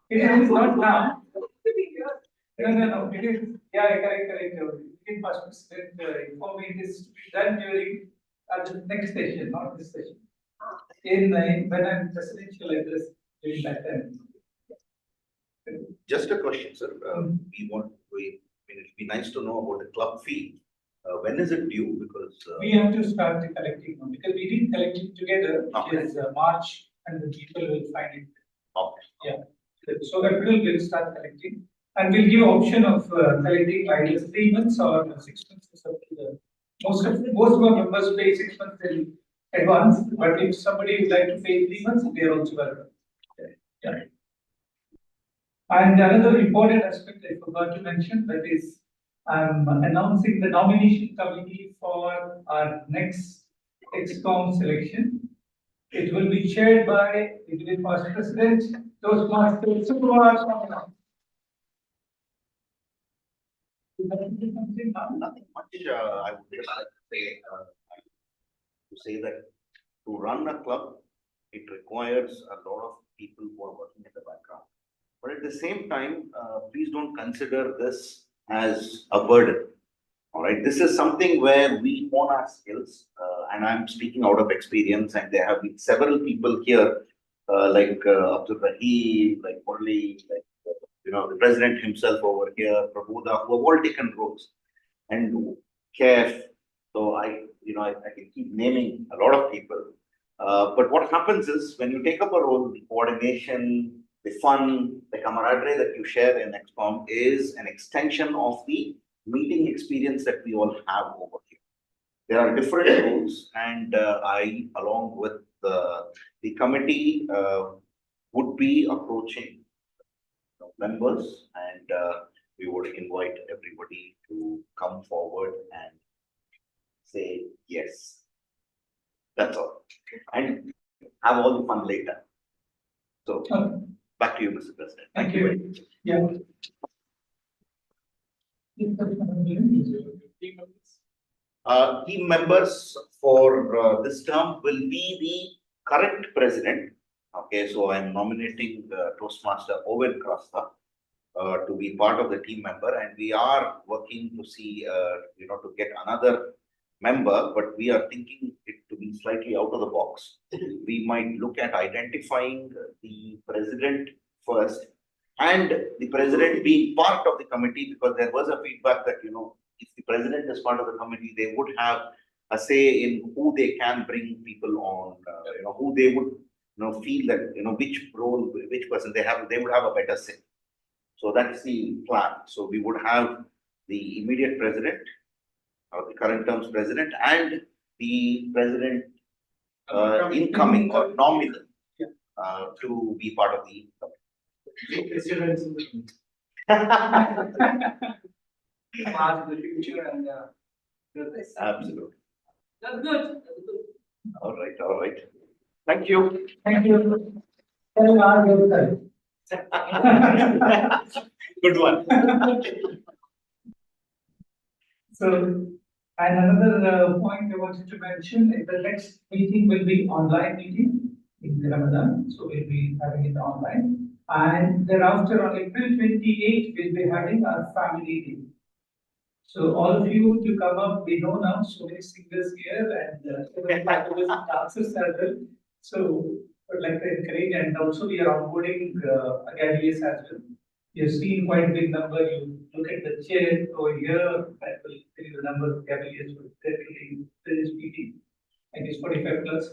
It is not now. No, it is, yeah, correct. In past president, for me, it is to be done during, the next session, not this session. In, when I'm presidential address, during that time. Just a question, sir. It'd be nice to know about the club fee. When is it due? Because We have to start collecting now, because we didn't collect it together, Okay. which is March, and the people will find it. okay. Yeah. So April we'll start collecting, and we'll give option of collecting either 3 months or 6 months. It's up to the most of our members pay 6 months in advance, but if somebody would like to pay 3 months, they are also welcome. Yeah. And another important aspect I forgot to mention, that is, I'm announcing the nomination committee for our next XCOM selection. It will be chaired by the past president, Toastmasters Meeting. Nothing much. I would just like to say that to run a club, it requires a lot of people who are working in the background. But at the same time, please don't consider this as a burden. All right, this is something where we hone our skills, and I'm speaking out of experience. And there have been several people here, like Abdul Rahim, like Murli, like the president himself over here, Prabhuda, who have all taken roles, and Kef. So I can keep naming a lot of people. But what happens is when you take up a role, the coordination, the fun, the camaraderie that you share in XCOM is an extension of the meeting experience that we all have over here. There are different roles, and I, along with the committee, would be approaching members, and we would invite everybody to come forward and say yes. That's all. And have all the fun later. So, back to you, Mr. President. Thank you. Yeah. Team members for this term will be the current president. Okay, so I'm nominating Toastmaster Owen Crasta to be part of the team member, and we are working to see, to get another member, but we are thinking it to be slightly out of the box. We might look at identifying the president first, and the president being part of the committee, because there was a feedback that, if the president is part of the committee, they would have a say in who they can bring people on, who they would, feel that, which role, which person they would have a better say. So that's the plan. So we would have the immediate president, or the current term's president, and the president incoming or nominal to be part of the Absolutely. That's good. All right. Thank you. Thank you. Good one. So, and another point I wanted to mention is the next meeting will be online meeting in Ramadan. So we'll be having it online. And thereafter on April 28th, we'll be having our family meeting. So all of you to come up, we know now so many singers here and dancers as well. So I would like to encourage, and also we are onboarding academics as well. You've seen quite a big number. You look at the chair over here, that will tell you the number of academics who are in this meeting, and it's 45 plus.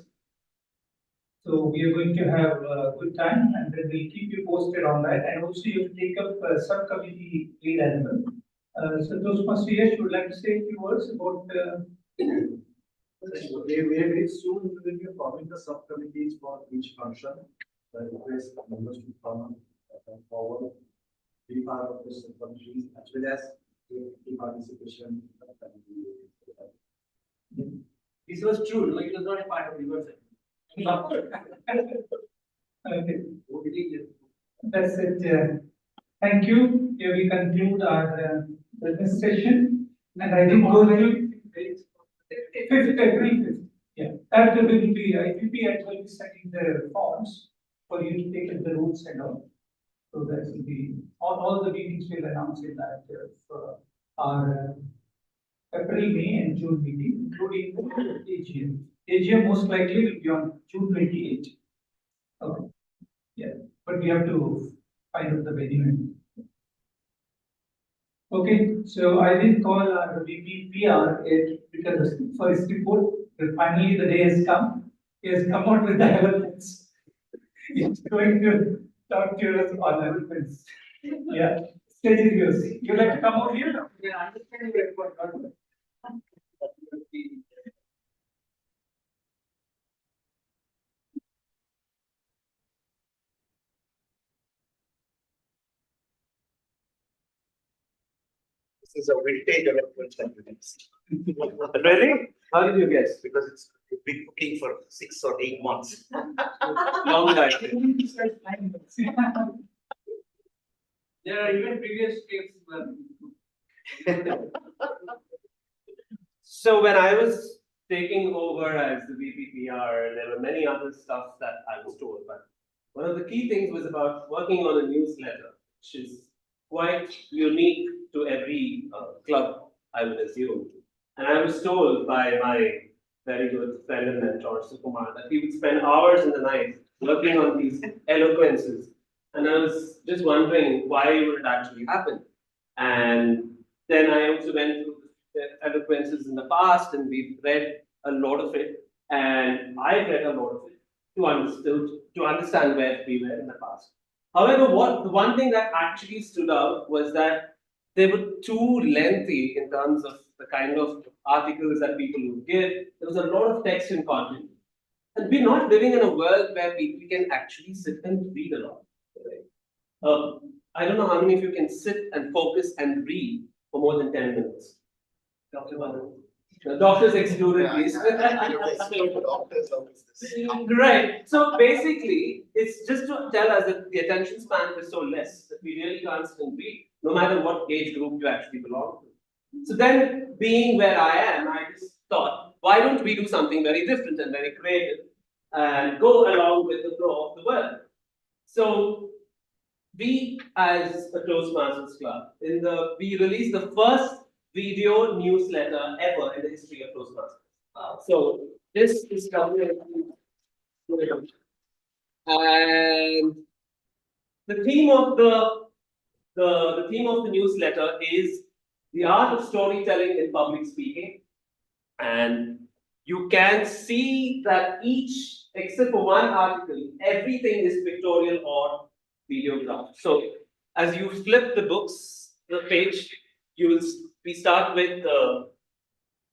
So we are going to have a good time, and then we'll keep you posted on that. And also you take up subcommittee lead as well. So Toastmaster Yash would like to say a few words about Very soon we will be forming the subcommittees for each function. Request members to come forward, be part of the subcommittees as well as the participation. This was true, no, it was not a part of your Okay. That's it. Thank you. Here we conclude our business session. And I think go to 5th April 5th. Yeah, that will be, I will be actually sending the forms for you to take in the routes and all. So that will be, all the meetings will announce in that for our April, May and June meeting, including AGM. AGM most likely will be on June 28th. Okay. Yeah, but we have to find out the venue. Okay, so I will call our VPPR because for his report, finally the day has come. He has come out with the elements. He's going to talk to us on elements. Yeah, stage is yours. You like to come out here? Yeah, understand your report. This is a vintage eloquence evidence. Really? How did you guess? Because it's been cooking for 6 or 8 months. Long time. There are even previous tapes. So when I was taking over as the VPPR, there were many other stuff that I was told, but one of the key things was about working on a newsletter, which is quite unique to every club, I would assume. And I was told by my very good friend and mentor, Sukumar, that he would spend hours in the night working on these eloquences. And I was just wondering why would it actually happen? And then I also went through the eloquences in the past, and we've read a lot of it. And I've read a lot of it to understand where we were in the past. However, the one thing that actually stood out was that they were too lengthy in terms of the kind of articles that people would give. There was a lot of text and content. And we're not living in a world where people can actually sit and read a lot. Right? I don't know how many of you can sit and focus and read for more than 10 minutes. Dr. Babu. The doctors excluded, please. Right. So basically, it's just to tell us that the attention span is so less that we really can't sit and read, no matter what age group you actually belong to. So then, being where I am, I just thought, why don't we do something very different and very creative and go along with the flow of the world? So we, as a Toastmasters club, we released the first video newsletter ever in the history of Toastmasters. So this is coming. And the theme of the theme of the newsletter is the art of storytelling in public speaking. And you can see that each, except for one article, everything is pictorial or videographed. So as you flip the page, we start with the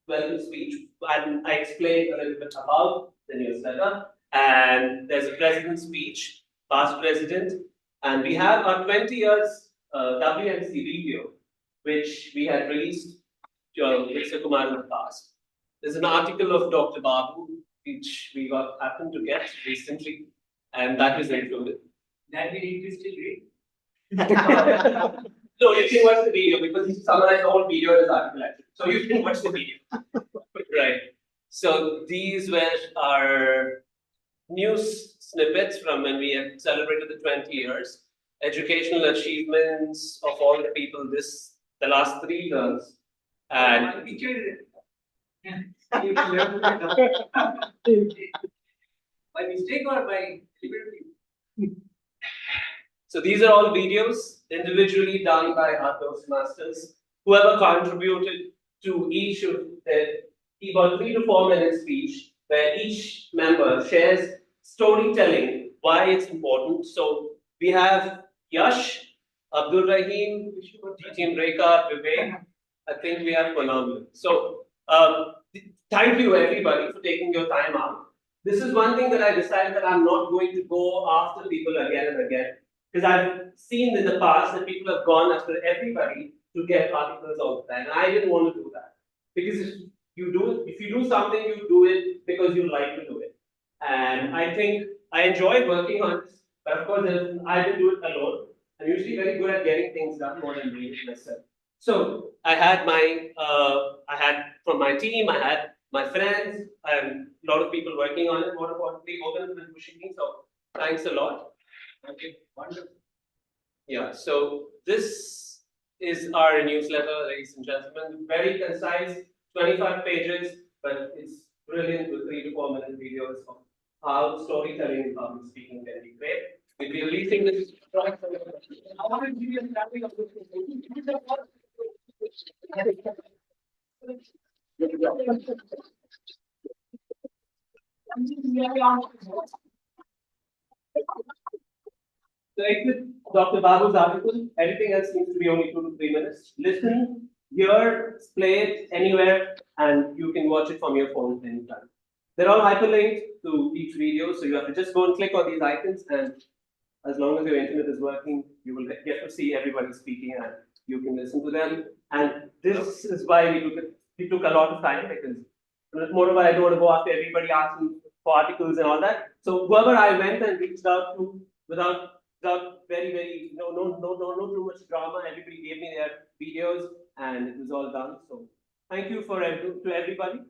welcome speech, and I explain a little bit about the newsletter. And there's a president's speech, past president, and we have our 20 years WMC video, which we had released with Sukumar in the past. There's an article of Dr. Babu, which we happened to get recently, and that is included. That we need to still read. So you can watch the video because he summarized the whole video in his article. So you can watch the video. Right. So these were our news snippets from when we had celebrated the 20 years. Educational achievements of all the people the last 3 years. And by mistake or by deliberately? So these are all videos individually done by our Toastmasters. Whoever contributed to each of about 3 to 4 minute speech, where each member shares storytelling, why it's important. So we have Yash, Abdul Rahim, Team Rekha, Vivek, I think we are phenomenal. So, thank you everybody for taking your time out. This is one thing that I decided that I'm not going to go after people again and again. Because I've seen in the past that people have gone after everybody to get articles all the time. And I didn't want to do that. Because if you do something, you do it because you like to do it. And I think I enjoyed working on this. But of course, I didn't do it alone. I'm usually very good at getting things done more than doing it myself. So I had from my team, I had my friends, and a lot of people working on it. More importantly, Hogan has been pushing me. So thanks a lot. Okay, wonderful. Yeah. So this is our newsletter, ladies and gentlemen. Very concise, 25 pages, but it's brilliant with 3 to 4 minute videos of how storytelling and public speaking can be great. We'll be releasing this. I want to give you a sampling of this. So exit Dr. Babu's article. Everything else seems to be only 2 to 3 minutes. Listen, hear, play it anywhere, and you can watch it from your phone anytime. They're all hyperlinked to each video, so you have to just go and click on these icons, and as long as your internet is working, you will get to see everybody speaking, and you can listen to them. And this is why we took a lot of time, because moreover, I don't want to go after everybody asking for articles and all that. So whoever I went and reached out to without very no too much drama, everybody gave me their videos and it was all done. So thank you to everybody,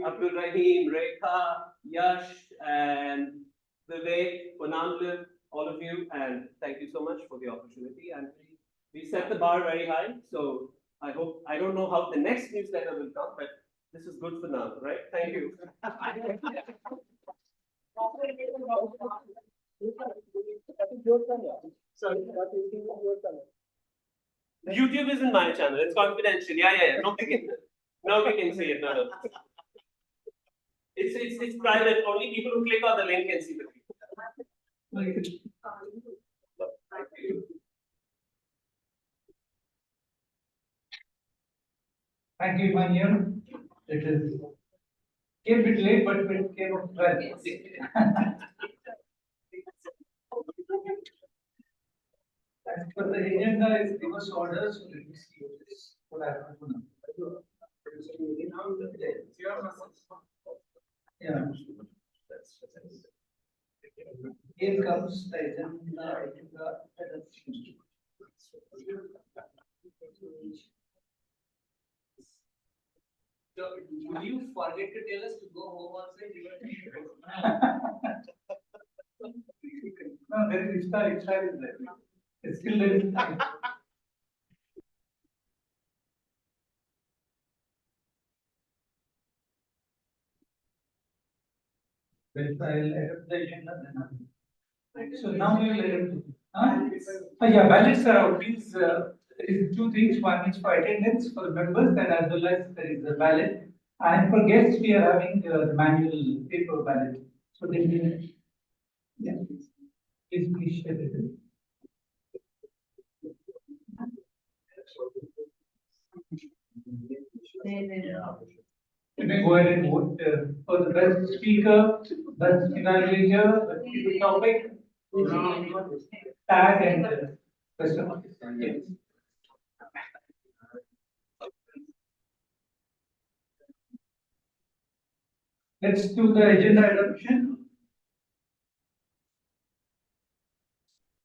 Abdul Rahim, Rekha, Yash, and Vivek, Ponamlip, all of you, and thank you so much for the opportunity. And we set the bar very high, so I don't know how the next newsletter will come, but this is good for now, right? Thank you. YouTube isn't my channel, it's confidential. Yeah. Nobody can see it. No. It's private. Only people who click on the link can see the video. Thank you, Manya. It is came a bit late, but it came up well. As per the agenda is reverse order, so let me see what I have to know. Yeah. Here comes the agenda. Will you forget to tell us to go home also? No, there is Iftar is there. It's still there is time. Well, I'll edit the agenda then. So now we will edit. Yeah, ballots are out. Please, there is 2 things. One is for attendance for members, and as well as there is a ballot. And for guests, we are having the manual paper ballot. So then, yeah, please share it. You may go ahead and vote for the best speaker, best evaluator, best speaker topic, tag and customer. Yes. Let's do the agenda adoption.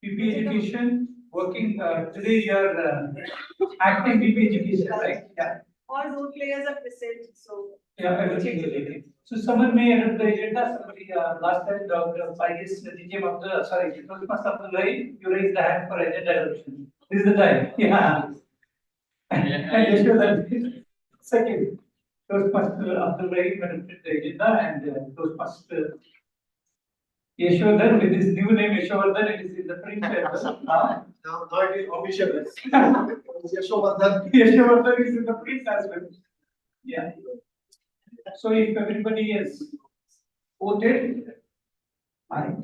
PP education, working, today you are acting PP education, right? Yeah. All role players are present, so. Yeah, everything is okay. So someone may adopt the agenda, somebody, last time, Dr. Faiz, Toastmasters Abdul Rahim, you raised the hand for agenda adoption. This is the time, yeah. And Yeshwar, second, Toastmaster Abdul Rahim adopted the agenda, and Toastmaster Yeshwardhan, with his new name Yeshwardhan, it is in the print as well. Now it is official. Yeshwardhan is in the print as well. Yeah. So if everybody has voted, aye.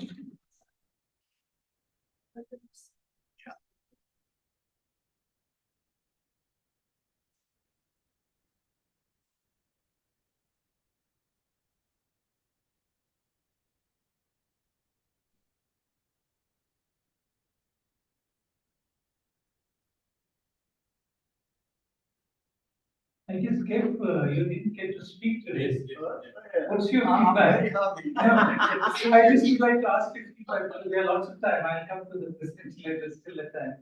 I guess Kev, you didn't get to speak today. What's your I'm very feedback? happy. I just would like to ask if there are lots of time. I'll come to the president's letter still at time.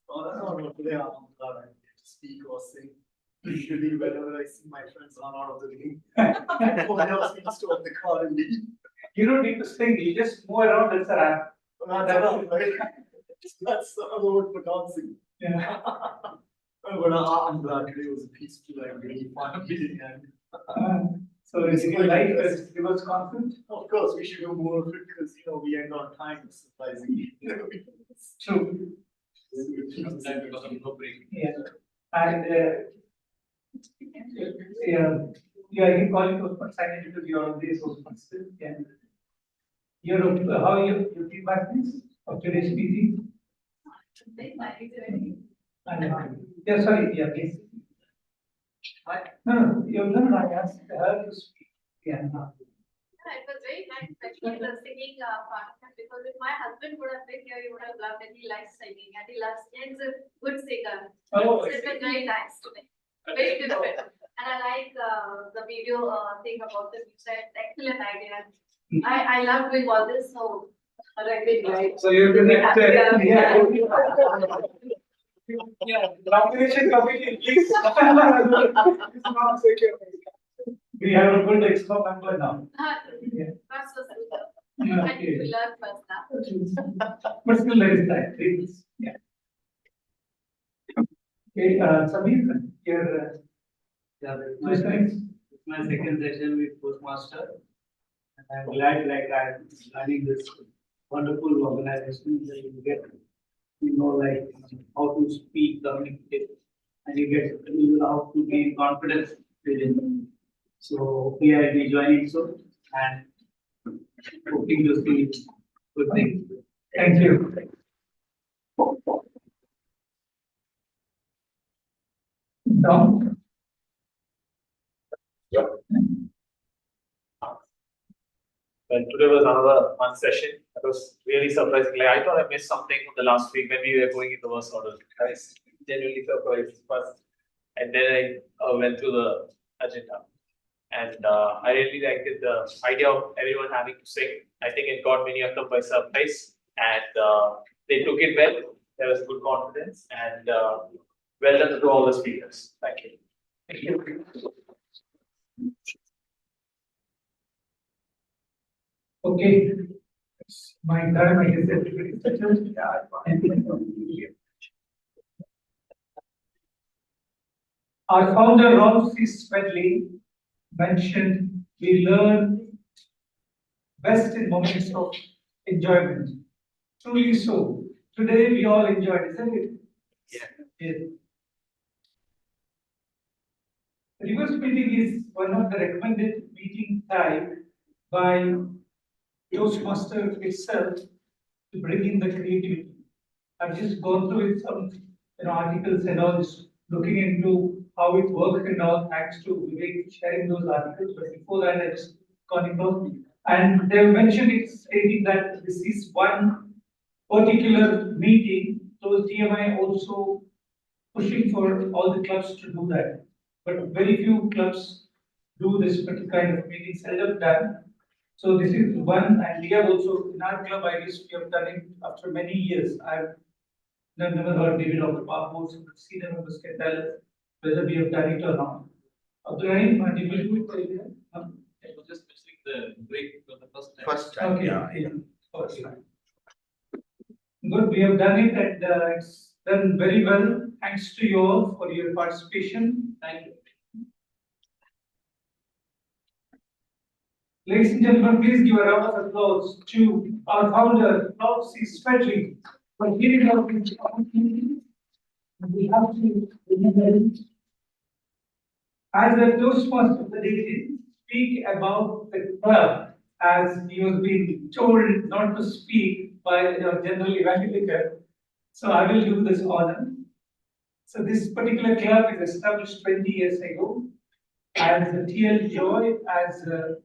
No, today I'm glad I get to speak or sing. Usually whenever I see my friends run out of the room, everyone else needs to open the car and leave. You don't need to sing, you just move around, that's a wrap. That's enough, right? That's another word for dancing. Yeah. But I'm glad today was a peaceful and really fun meeting and So it's like this, it was confident. of course we should do more of it because we end on time surprisingly. True. Sometimes because of no break. Yeah. And you call it open sign because you are always open still. Yeah. How your feedback is of today's meeting? Yeah, sorry, yeah, please. No, I asked her to speak. Yeah. No. It was very nice, especially the singing part, because if my husband would have been here, he would have loved it. He likes singing and he is a good singer. Oh, So it was very nice to me. Very different. And I like the video thing about this. You said excellent idea. I love doing all this, so I really like. So you're good at Yeah. yeah, nomination committee, please. We have a good expo member now. Yeah. That's so super. Yeah, I need to okay. learn first now. But still there is time, please. Yeah. Okay, Samir, your My second session with Toastmaster. And I'm glad I'm running this wonderful organization that you get, how to speak, communicate, and you know how to gain confidence within them. So hopefully I'll be joining soon and hoping to see good things. thank you. Tom? Well, today was another fun session. It was really surprising. Like, I thought I missed something from the last week when we were going in the reverse order. I was genuinely surprised first. And then I went through the agenda. And I really liked it, the idea of everyone having to sing. I think it got many of them by surprise. And they took it well. There was good confidence. And well done to all the speakers. Thank you. Thank you. Okay. It's my turn, I guess everybody's settled. Our founder, Rolf C. Smedley, mentioned we learn best in moments of enjoyment. Truly so. Today we all enjoyed, isn't it? Yeah. Reverse meeting is one of the recommended meeting type by Toastmaster itself to bring in the creativity. I've just gone through it, some articles and all, just looking into how it works and all, thanks to Vivek sharing those articles. But before that, I just gone into, and they mentioned it, stating that this is one particular meeting. So TMI also pushing for all the clubs to do that, but very few clubs do this particular kind of meeting, seldom done. So this is one, and we have also in our club, I guess we have done it after many years. I've never heard maybe Dr. Babu, senior members can tell us whether we have done it or not. Abdurrahim, did we do it earlier? No? I was just missing the break for the first time. First time, Okay, yeah. first time. Good, we have done it and it's done very well. Thanks to you all for your participation. Thank you. Ladies and gentlemen, please give a round of applause to our founder, Rolf C. Smedley, for giving us this opportunity. We have to remember, as a Toastmaster of the day, didn't speak about the club as he was being told not to speak by your general evaluator. So I will do this honor. So this particular club is established 20 years ago as a TL Joy, as the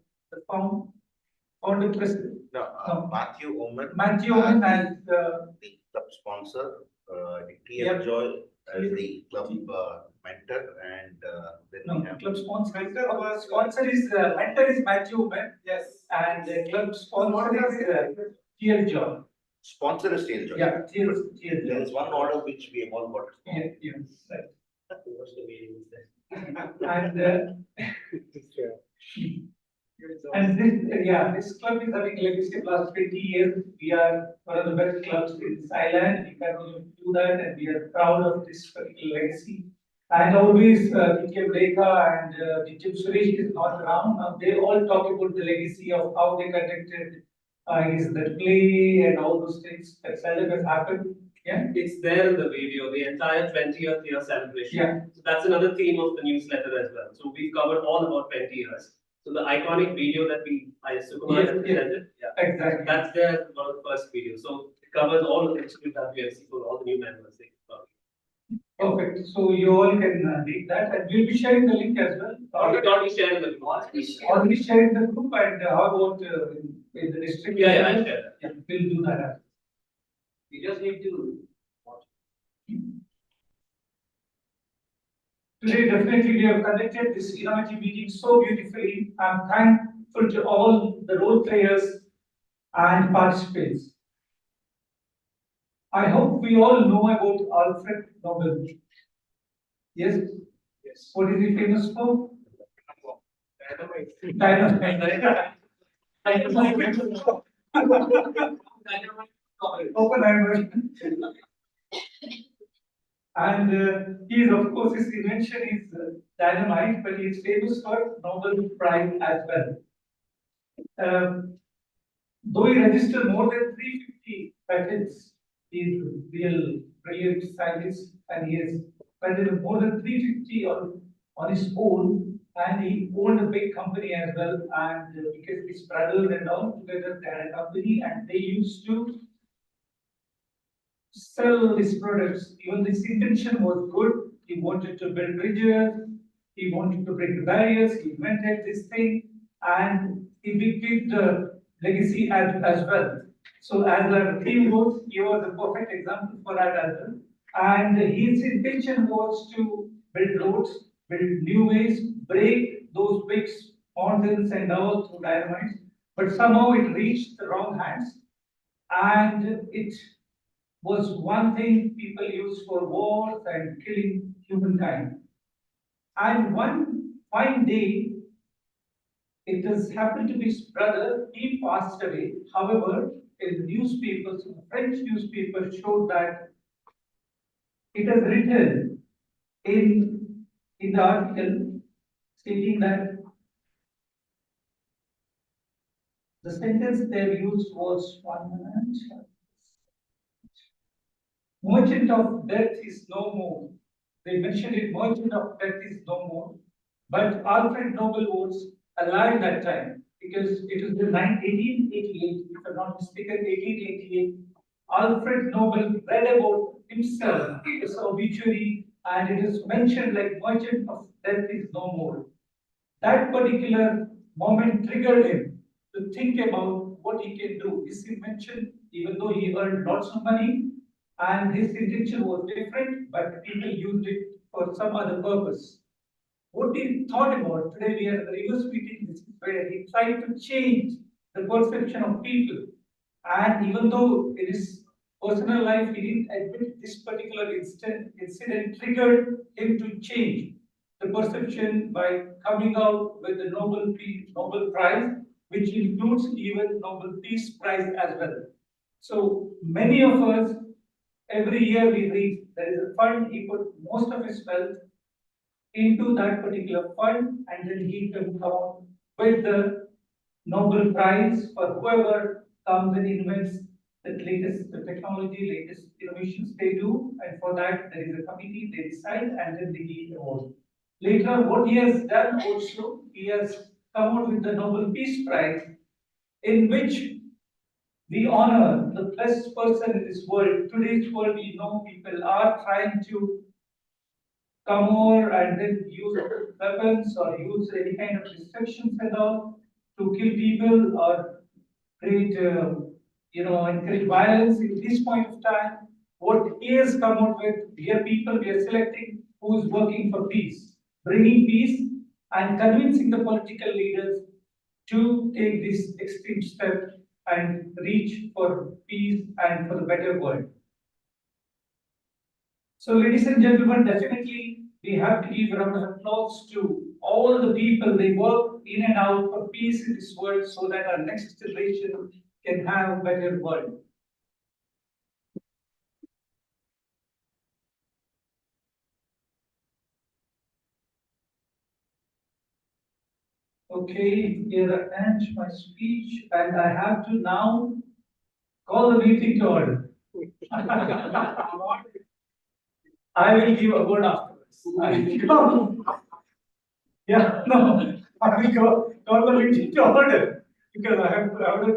founder president. No, Matthew Oman. Matthew Oman as the club sponsor, TL Yep. Joy as the club mentor, and then No, we have. club sponsor. Mentor is Matthew, man. Yes. And the club sponsor is Dear John. Sponsor is Dear John. Yeah, Dear There John. is one order which we have all got. Yeah, yeah, right. What's the meaning there? And this club is having legacy of last 20 years. We are one of the best clubs in this island. We can only do that, and we are proud of this particular legacy. And always, DTM Rekha and DTM Suresh is not around. Now they all talk about the legacy of how they conducted is the play and all those things that seldom has happened. Yeah. It's there in the video, the entire 20th year celebration. Yeah. So that's another theme of the newsletter as well. So we've covered all about 20 years. So the iconic video that Sukumar has presented, Exactly. that's there as one of the first videos. So it covers all of the WMC for all the new members. Perfect. So you all can read that, and we'll be sharing the link as well. Already shared in the group. Already shared in the group, and how about in the district? Yeah, I'll share that. Yeah, we'll do that. As well. You just need to watch. Today, definitely, we have conducted this innovative meeting so beautifully. I'm thankful to all the role players and participants. I hope we all know about Alfred Nobel. Yes? Yes. What is he famous for? Dynamite. Oppenheimer. And he is, of course, his invention is dynamite, but he is famous for Nobel Prize as well. Though he registered more than 350 patents, he is a real brilliant scientist, and he has patented more than 350 on his own, and he owned a big company as well. And because his brothers and all together they had a company, and they used to sell his products. Even his intention was good. He wanted to build bridges, he wanted to break the barriers, he invented this thing, and he bequeathed the legacy as well. So as our theme goes, he was a perfect example for that as well. And his intention was to build roads, build new ways, break those big mountains and all through dynamite. But somehow it reached the wrong hands, and it was one thing people used for wars and killing humankind. And one fine day, it has happened to be his brother, he passed away. However, in the newspapers, French newspaper showed that it has written in the article stating that the sentence they used was 1 minute. Merchant of death is no more. They mentioned it, merchant of death is no more. But Alfred Nobel was alive that time, because it was in 1888, if I'm not mistaken, 1888. Alfred Nobel read about himself, his obituary, and it is mentioned like merchant of death is no more. That particular moment triggered him to think about what he can do. His invention, even though he earned lots of money, and his intention was different, but people used it for some other purpose. What he thought about, today we are at the reverse meeting, this is where he tried to change the perception of people. And even though in his personal life he didn't admit this particular incident triggered him to change the perception by coming out with the Nobel Prize, which includes even Nobel Peace Prize as well. So many of us, every year we read there is a fund, he put most of his wealth into that particular fund, and then he can come out with the Nobel Prize for whoever comes and invents the latest technology, latest innovations they do, and for that there is a committee, they decide, and then they give the award. Later on, what he has done also, he has come out with the Nobel Peace Prize, in which we honor the best person in this world. Today's world, we know people are trying to come over and then use weapons or use any kind of restrictions and all to kill people or create, encourage violence. In this point of time, what he has come out with, we are people, we are selecting who is working for peace, bringing peace and convincing the political leaders to take this extreme step and reach for peace and for the better world. So ladies and gentlemen, definitely we have to give a round of applause to all the people, they work in and out for peace in this world so that our next generation can have a better world. Okay, here ends my speech and I have to now call the meeting to order. I will give a word afterwards. Yeah, no, I will call the meeting to order because I have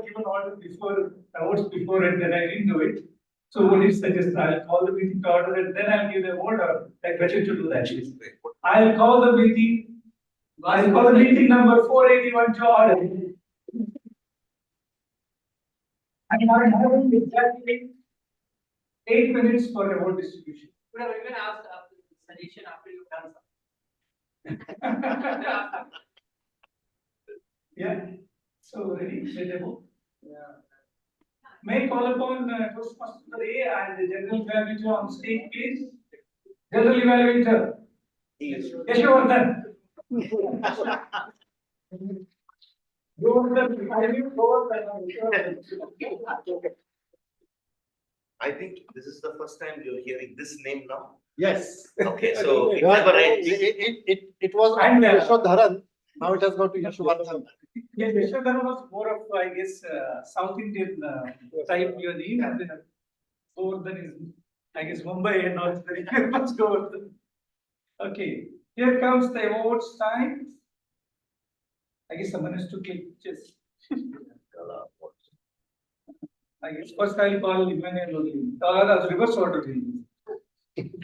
given order before, hours before and then I didn't do it. So what is suggested, I'll call the meeting to order and then I'll give the word or I better to do that. I'll call the meeting number 481 to order. And I have exactly 8 minutes for a vote distribution. Could have even asked suggestion after you've done something. Yeah, so ready, readable? Yeah. May I call upon Toastmaster A and the General Evaluator on stage, please? General Evaluator. Yashovardhan. I think this is the first time you're hearing this name now. Yes. Okay, so it Yeah, never ends. it was And, Yashodharan, now it has gone to Yashovardhan. Yeah, Yashodharan was more of, I guess, South Indian type your name, and then Govardhan is, I guess, Mumbai and North very much Govardhan. Okay, here comes the awards time. I guess someone has to click just. I guess first I'll call Emmanuel only. That's reverse order. Picture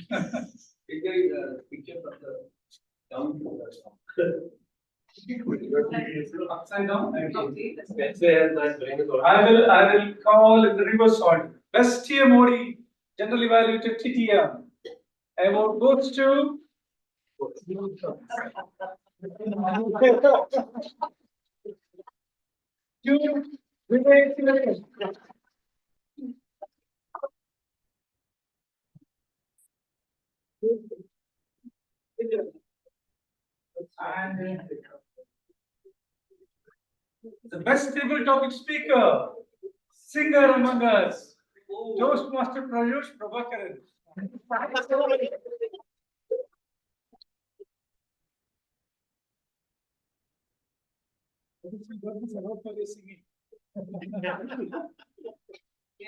from the down to the upside down. I will call in the reverse order. Best TMOD, General Evaluator TTM. Award goes to. And the best table topic speaker, singer among us, Toastmaster Prayush Prabhakaran.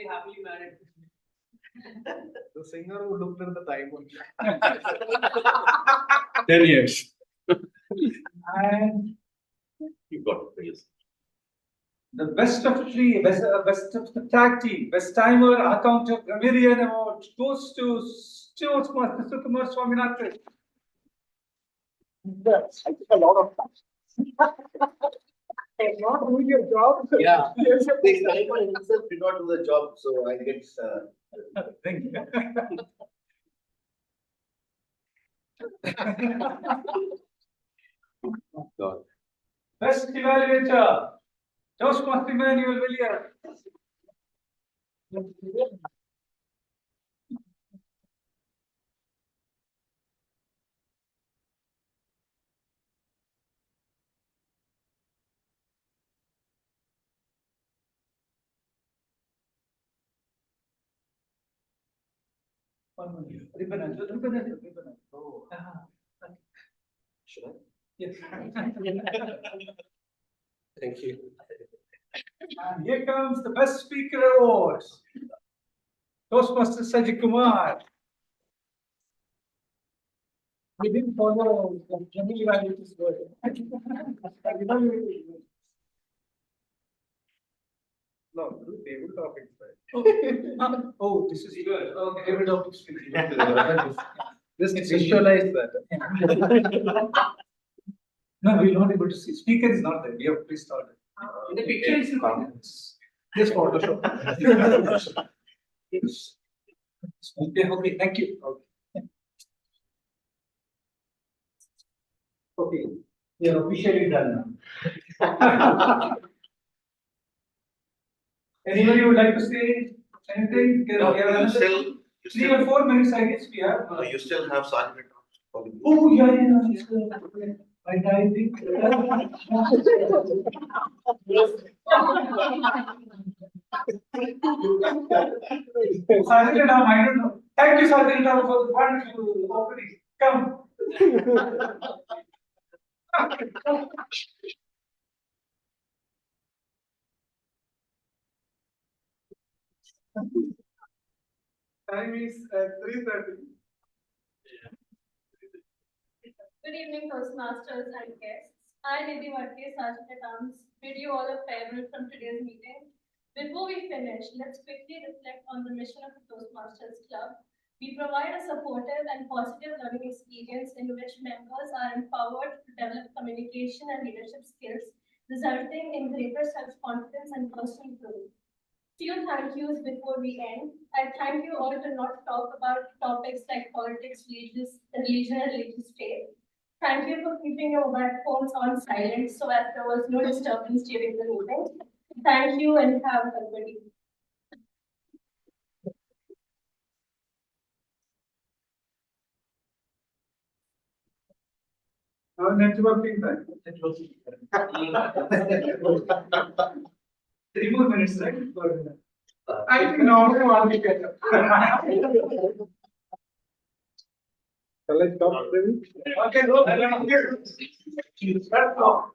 Happily married. The singer who looked at the time only. 10 years. And You got it, please. the best of three, best of the tag team, best timer, account of Grammarian Award goes to Toastmaster Sukumar Swaminathan. Yes, I took a lot of time. I'm not doing your job. Yeah. The timer himself did not do the job, so I guess. Thank you. God. Best evaluator, Toastmaster Emmanuel Williams. Ribbon. Oh. Should I? Yes. Thank you. And here comes the best speaker awards. Toastmaster Sajid Kumar. We didn't follow the general evaluators word. No, table topics. Oh, this is good. Okay, every topic speaking. Just visualize that. No, we're not able to see. Speaker is not there. We have to start. In the picture is Just Photoshop. Okay, thank you. Okay, we are officially done now. Anybody would like to say anything? Can No, we have you another still, you 3 or still, 4 minutes, I guess we have. you still have Sergeant. Oh, yeah. I think. Sergeant, I don't know. Thank you, Sergeant, for the wonderful opening. Come. Time is 3:30. Good evening, Toastmasters and guests. I, Nidhi Varke, Sergeant at Arms, bid you all a farewell from today's meeting. Before we finish, let's quickly reflect on the mission of the Toastmasters Club. We provide a supportive and positive learning experience in which members are empowered to develop communication and leadership skills, resulting in greater self-confidence and personal growth. Few thank yous before we end. I thank you all to not talk about topics like politics, religion, and religious faith. Thank you for keeping your mobile phones on silent so as there was no disturbance during the meeting. Thank you and have a good evening. Networking time. 3 more minutes, right? I think now I'll be better. Shall I stop, David? Okay, no, I don't know.